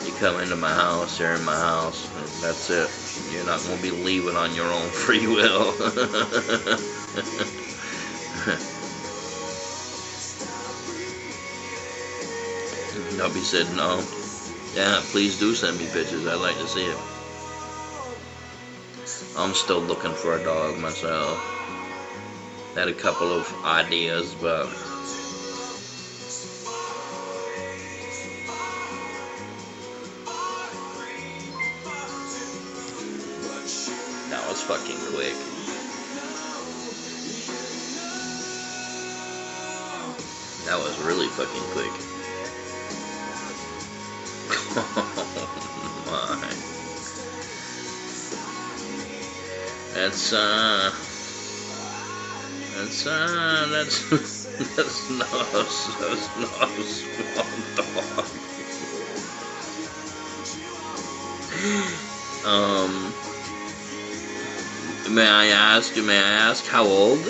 You come into my house, you're in my house, and that's it. You're not gonna be leaving on your own free will. Nubby said no. Yeah, please do send me pictures. I'd like to see it. I'm still looking for a dog myself. Had a couple of ideas, but that was fucking quick. That was really fucking quick. Oh my. That's not a small dog. May I ask how old?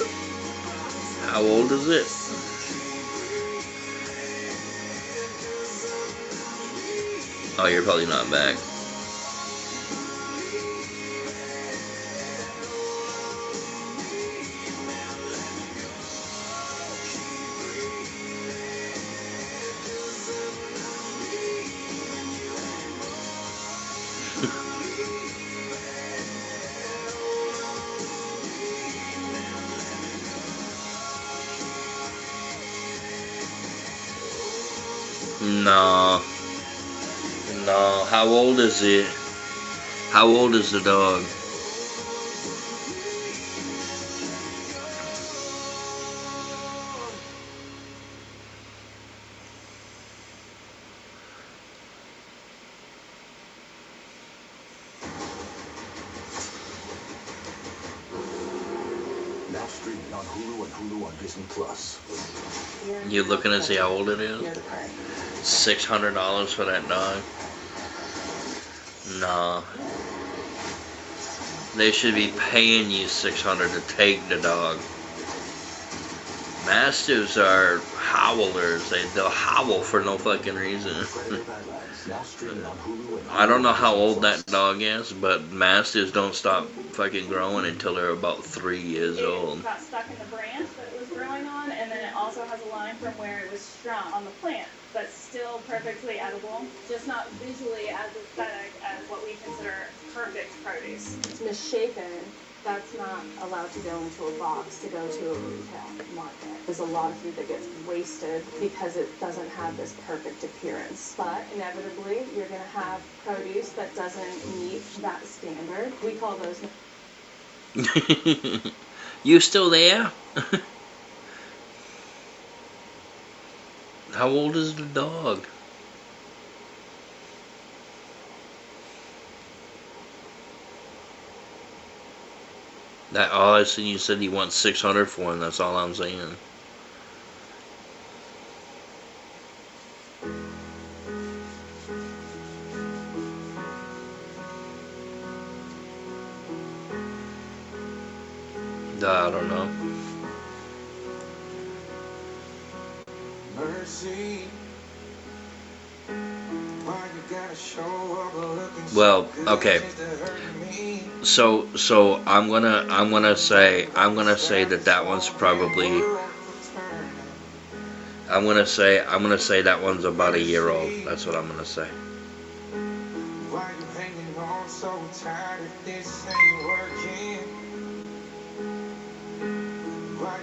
How old is it? Oh, you're probably not back. No. No. How old is it? How old is the dog? streaming on Hulu and Hulu on Disney Plus. You looking to see how old it is? $600 for that dog? Nah. They should be paying you $600 to take the dog. Mastiffs are howlers. They'll howl for no fucking reason. I don't know how old that dog is, but Mastiffs don't stop fucking growing until they're about 3 years old. It got stuck in the branch that it was growing on, and then it also has a line from where it was strung on the plant, but still perfectly edible, just not visually as aesthetic as what we consider perfect produce. It's misshapen. That's not allowed to go into a box to go to a retail market. There's a lot of food that gets wasted because it doesn't have this perfect appearance. But inevitably, you're going to have produce that doesn't meet that standard. We call those... You still there? How old is the dog? That all I seen you said you want $600 for him. That's all I'm saying. I don't know. Mercy. Why you gotta show up looking Well, okay. So I'm gonna say that one's probably I'm gonna say that one's about a year old. That's what I'm gonna say. Why you hanging on so tight if this ain't working?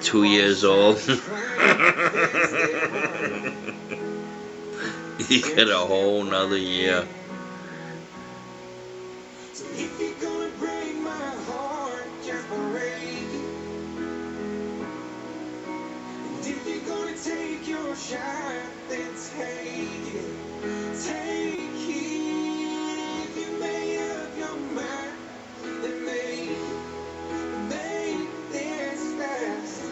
2 years old. You get a whole nother year. So if you're gonna break my heart, just break it. And if you're gonna take your shot, then take it. Take it. If you made up your mind, then make it. Make this fast.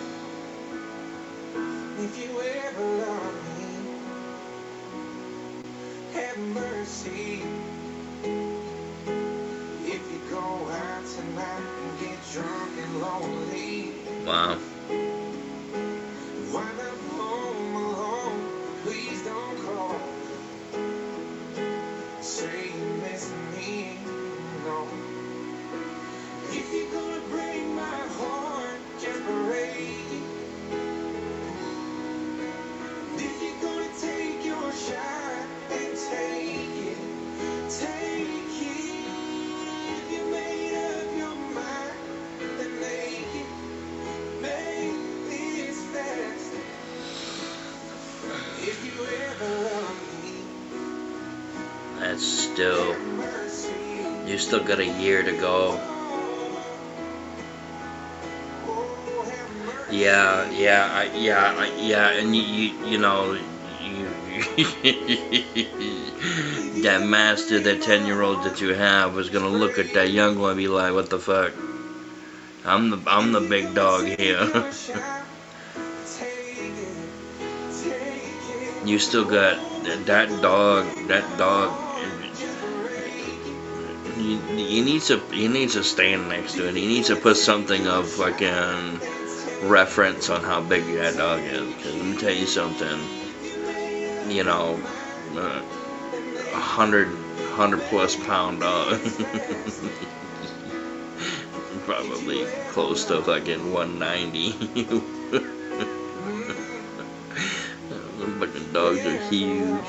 If you ever love me, have mercy. If you go out tonight and get drunk and lonely, Wow. wind up home alone, please don't call. Say you miss me, no. If you're gonna break my heart, just break it. If you're gonna take your shot, then take it. Take it. If you made up your mind, then make it. Make this fast. If you ever love me, That's still. have mercy. You still got a year to go. Oh, have mercy. Yeah, and you know, that master, that 10-year-old that you have is gonna look at that young one and be like, what the fuck? I'm the big dog here. You still got that dog. He needs to stand next to it. He needs to put something of fucking reference on how big that dog is. 'Cause let me tell you something. You know, 100 plus pound dog. Probably close to fucking 190. But the dogs are huge.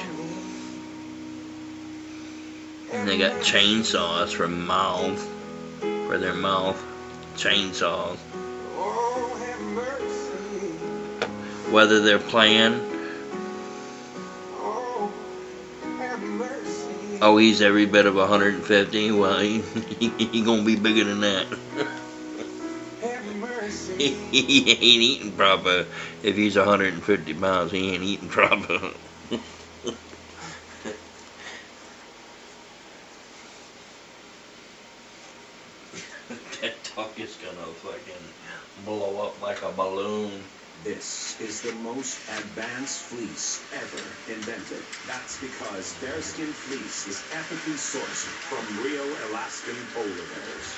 And they got chainsaws for their mouth. Chainsaws. Whether they're playing. Oh, he's every bit of 150. Well, he gonna be bigger than that. He ain't eating proper. If he's 150 pounds, he ain't eating proper. That fuck is gonna fucking blow up like a balloon. This is the most advanced fleece ever invented. That's because bearskin fleece is ethically sourced from real Alaskan polar bears.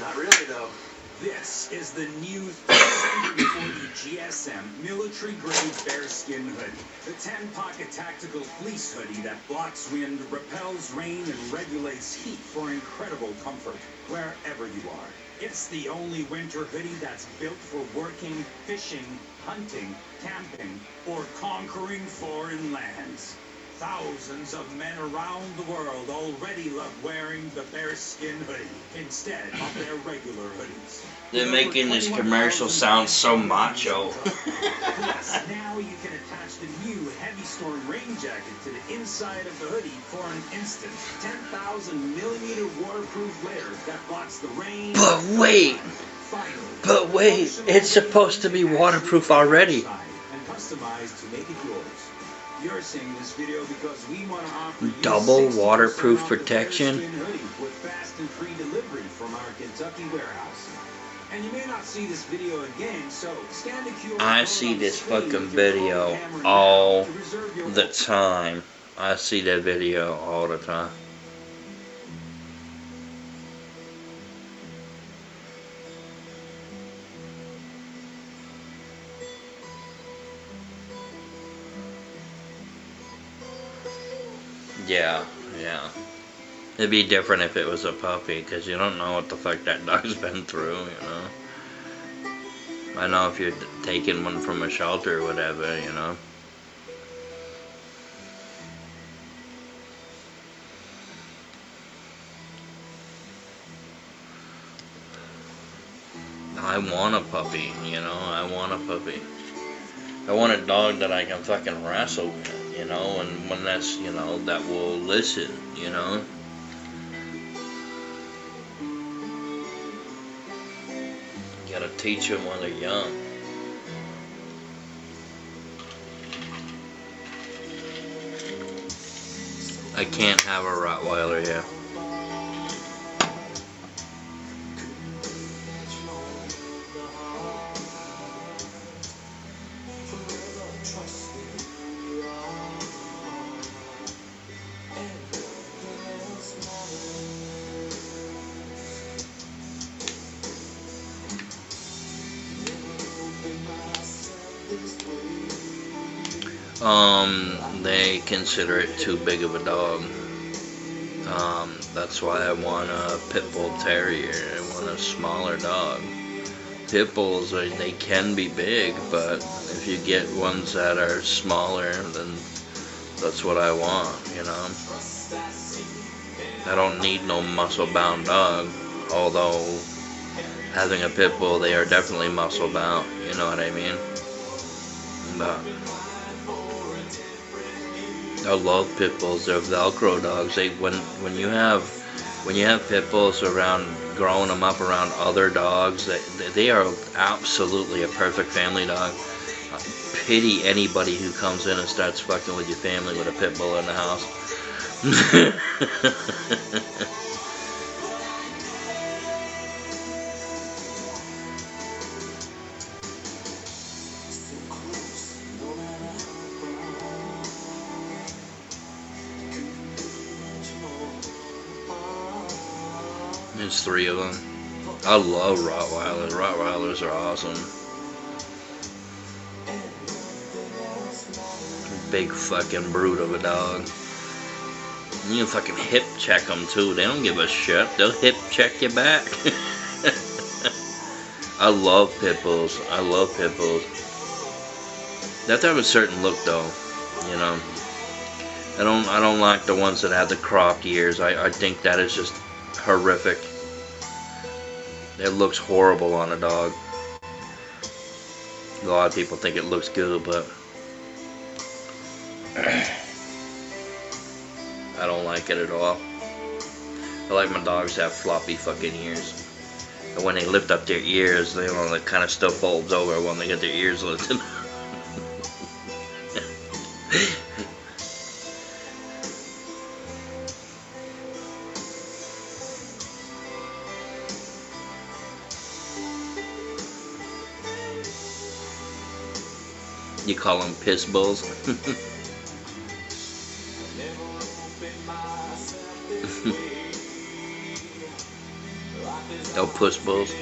Not really, though. This is the new 340 GSM military-grade bearskin hoodie. The 10-pocket tactical fleece hoodie that blocks wind, repels rain, and regulates heat for incredible comfort wherever you are. It's the only winter hoodie that's built for working, fishing, hunting, camping, or conquering foreign lands. Thousands of men around the world already love wearing the bearskin hoodie instead of their regular hoodies. They're making this commercial sound so macho. Plus, now you can attach the new Heavy Storm rain jacket to the inside of the hoodie for an instant 10,000 millimeter waterproof layer that blocks the rain. But wait, it's supposed to be waterproof already. And customized to make it yours. You're seeing this video because we want to offer you Double 60% waterproof off the protection. bearskin hoodie with fast and free delivery from our Kentucky warehouse. And you may not see this video again, so scan the QR I code see on the this screen fucking with your phone video camera all now to reserve your the time. I see that video all the time. Yeah. It'd be different if it was a puppy, because you don't know what the fuck that dog's been through, you know. I know if you're taking one from a shelter or whatever, you know. I want a puppy, you know. I want a puppy. I want a dog that I can fucking wrestle with, you know, and one that's, you know, that will listen, you know. You gotta teach them when they're young. I can't have a Rottweiler here. They consider it too big of a dog. That's why I want a pit bull terrier. I want a smaller dog. Pit bulls, they can be big, but if you get ones that are smaller, then that's what I want, you know. I don't need no muscle-bound dog, although having a pit bull, they are definitely muscle-bound, you know what I mean? But I love pit bulls. They're Velcro dogs. When you have pit bulls around, growing them up around other dogs, they are absolutely a perfect family dog. I pity anybody who comes in and starts fucking with your family with a pit bull in the house. There's 3 of them. I love Rottweilers. Rottweilers are awesome. Big fucking brute of a dog. You can fucking hip check them too. They don't give a shit. They'll hip check you back. I love pit bulls. I love pit bulls. They have to have a certain look though, you know. I don't like the ones that have the cropped ears. I think that is just horrific. It looks horrible on a dog. A lot of people think it looks good, but I don't like it at all. I like my dogs to have floppy fucking ears. And when they lift up their ears, they know, that kind of stuff folds over when they get their ears lifted. You call them piss bulls. Oh, puss bulls.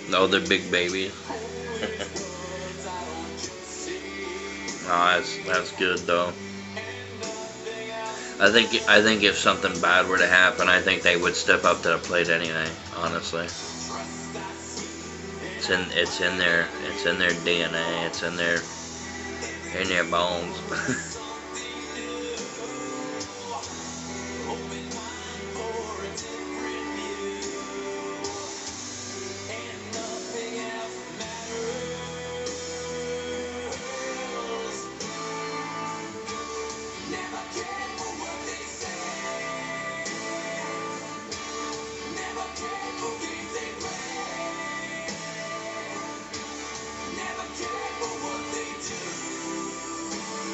No, they're big babies. Oh, that's good though. I think if something bad were to happen, I think they would step up to the plate anyway. Honestly, it's in their DNA. It's in their bones.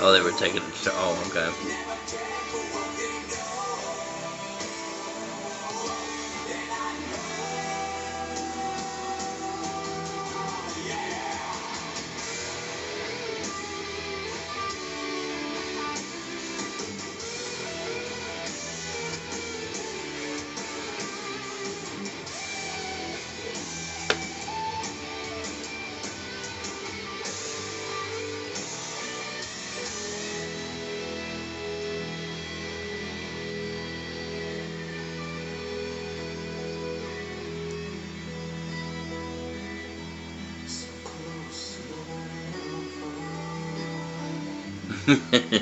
Oh, they were taking. Oh, okay.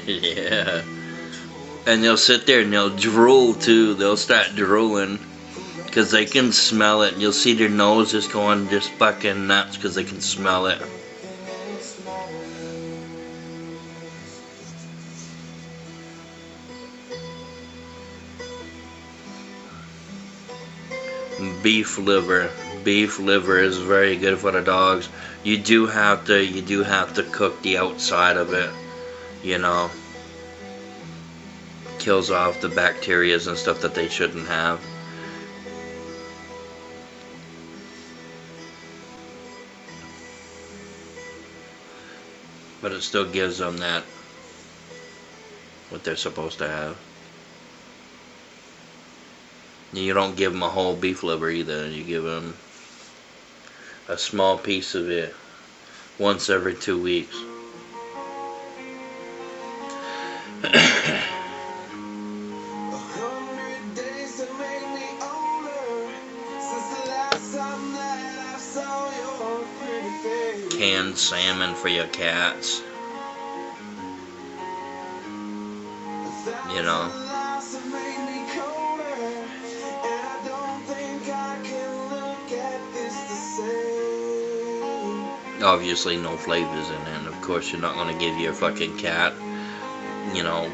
Yeah. And they'll sit there and they'll drool too. They'll start drooling because they can smell it. You'll see their nose just going just fucking nuts because they can smell it. Beef liver. Beef liver is very good for the dogs. You do have to cook the outside of it. You know, kills off the bacterias and stuff that they shouldn't have. But it still gives them that, what they're supposed to have. You don't give them a whole beef liver either. You give them a small piece of it once every 2 weeks. Canned salmon for your cats. You know. Obviously no flavors in it, and of course you're not going to give your fucking cat, you know,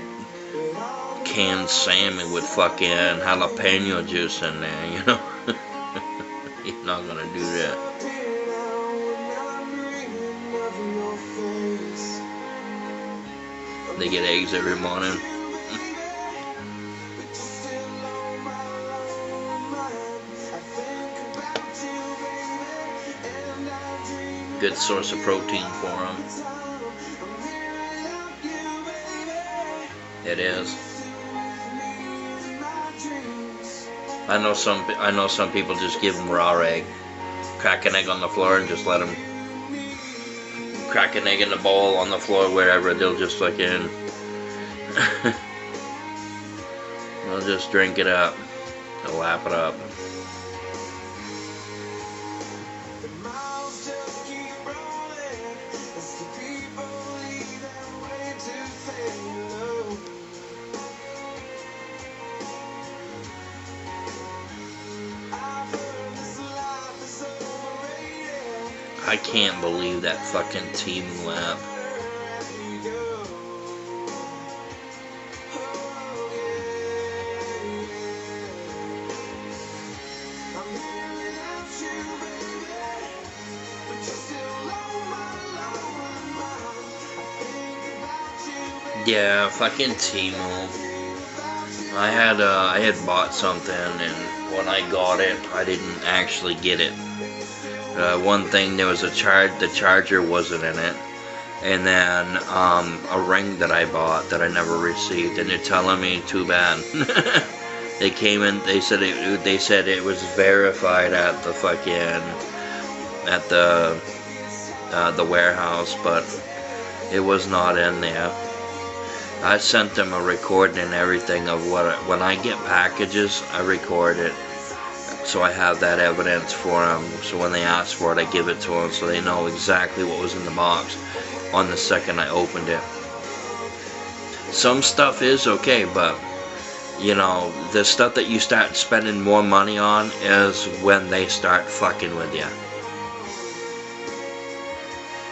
canned salmon with fucking jalapeno juice in there, you know. You're not going to do that. They get eggs every morning. Good source of protein for them. It is. I know some people just give them raw egg. Crack an egg on the floor and just let them crack an egg in the bowl on the floor, wherever. They'll just fucking they'll just drink it up. They'll lap it up. I can't believe that fucking Temu app. Yeah, fucking Temu. I had bought something, and when I got it, I didn't actually get it. One thing, there was the charger wasn't in it, and then a ring that I bought that I never received, and they're telling me too bad. They came in, they said it was verified at the fucking the warehouse, but it was not in there. I sent them a recording and everything of when I get packages, I record it, so I have that evidence for them. So when they ask for it, I give it to them, so they know exactly what was in the box on the second I opened it. Some stuff is okay, but you know, the stuff that you start spending more money on is when they start fucking with you.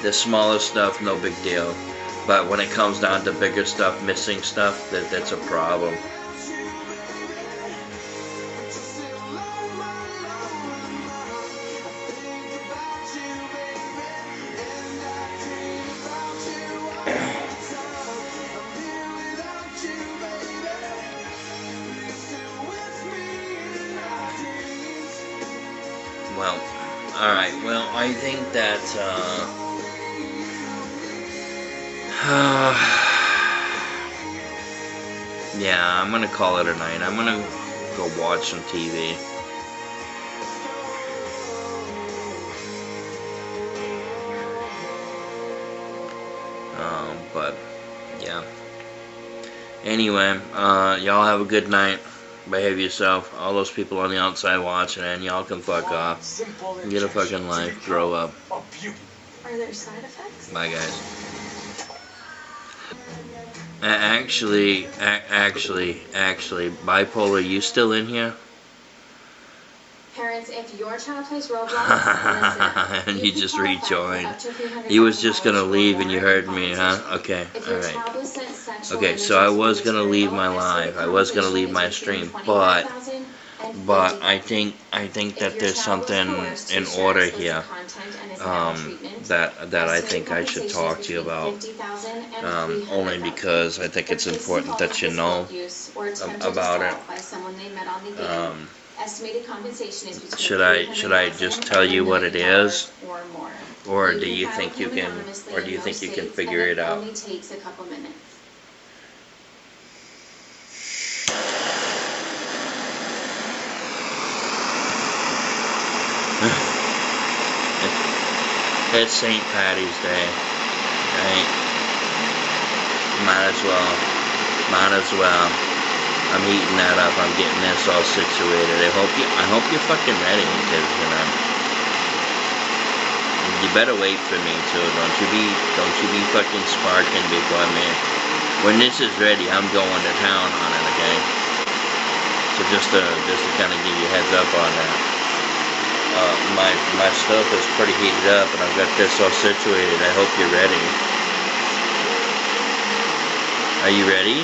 The smaller stuff, no big deal. But when it comes down to bigger stuff, missing stuff, that's a problem. Well, alright, well, I think that, yeah, I'm gonna call it a night. I'm gonna go watch some TV. But, yeah. Anyway, y'all have a good night. Behave yourself. All those people on the outside watching, and y'all can fuck off. Get a fucking life. Grow up. Are there side effects? Bye, guys. Actually, Bipolar, you still in here? Parents, if your child plays Roblox, And you just rejoined. You was just gonna leave and you heard me, huh? Okay, alright. Okay, so I was gonna leave my live. I was gonna leave my stream, but I think that there's something in order here that I think I should talk to you about. Only because I think it's important that you know about it. Should I just tell you what it is, or do you think you can figure it out? It's St. Patty's Day, right? Might as well. I'm eating that up. I'm getting this all situated. I hope you're fucking ready, because you know you better wait for me too. Don't you be fucking sparking before me. When this is ready, I'm going to town on it. Okay. So just to kind of give you a heads up on that. My stuff is pretty heated up, and I've got this all situated. I hope you're ready. Are you ready?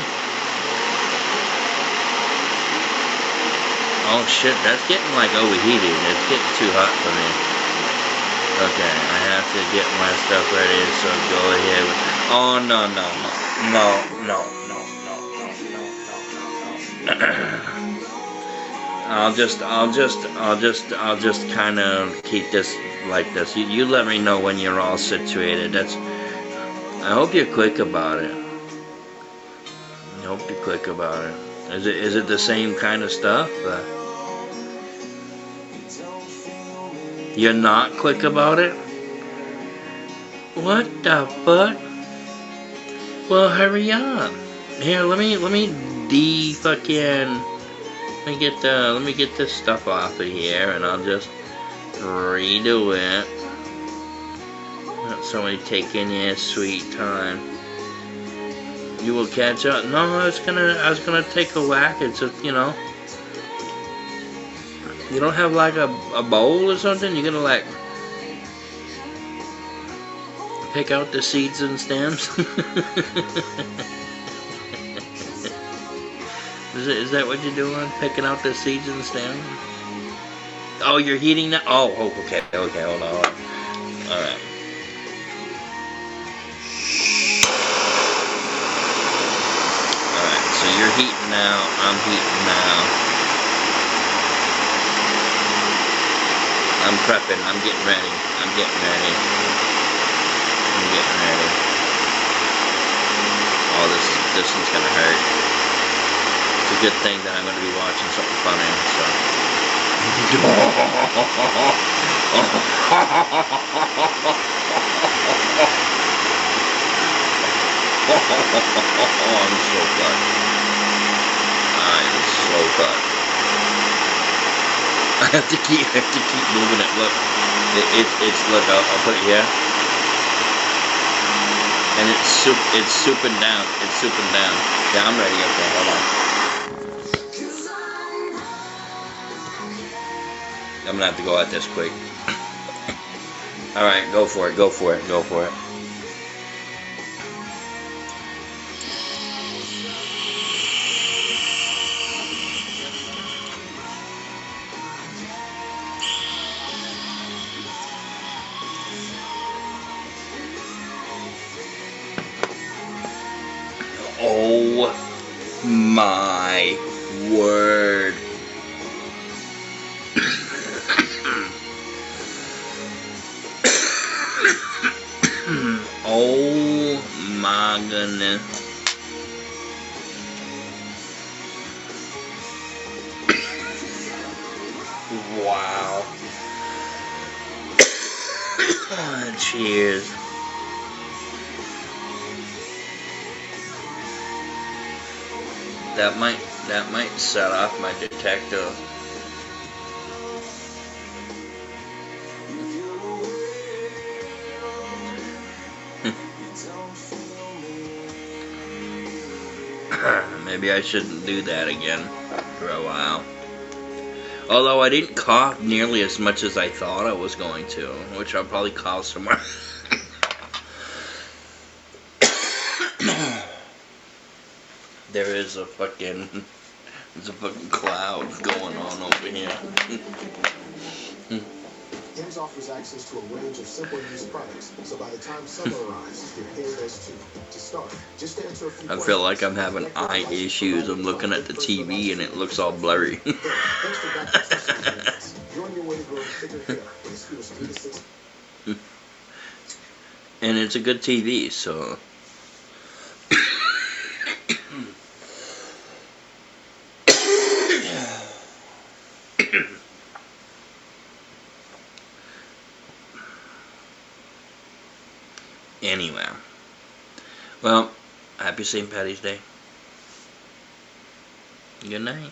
Oh shit, that's getting like overheated. It's getting too hot for me. Okay, I have to get my stuff ready, so go ahead with... Oh, no. I'll just kind of keep this like this. You let me know when you're all situated. I hope you're quick about it. I hope you're quick about it. Is it the same kind of stuff? You're not quick about it? What the fuck? Well, hurry up. Here, let me let me get this stuff off of here, and I'll just redo it. Let somebody take in your sweet time. You will catch up. No, I was gonna take a whack. It's just, you know. You don't have like a bowl or something? You're gonna like pick out the seeds and stems? Is that what you're doing? Picking out the seeds and stems? Oh, you're heating that? Oh, okay, hold on. Alright. Alright, so you're heating now, I'm heating now. I'm prepping. I'm getting ready. I'm getting ready. I'm getting ready. Oh, this one's gonna hurt. It's a good thing that I'm gonna be watching something funny. So. I'm so cut. I'm so cut. I have to keep moving it. Look, it's look. I'll put it here, and it's souping down. It's souping down. Yeah, I'm ready. Okay, hold on. I'm gonna have to go at this quick. All right, go for it. Go for it. Go for it. Oh my word. Oh my goodness. Wow. Cheers. That might set off my detector. Maybe I shouldn't do that again for a while. Although I didn't cough nearly as much as I thought I was going to, which I'll probably cough somewhere. There's a fucking cloud going on over here. Hims offers access to a range of simple use products, so by the time summer arrives, your hair does too. To start, just answer a few I feel like I'm having eye issues. I'm looking at the TV and it looks all blurry. You're on your way to growing thicker hair in as few as 3 to 6. And it's a good TV, so. Anyway, well, happy St. Patty's Day. Good night.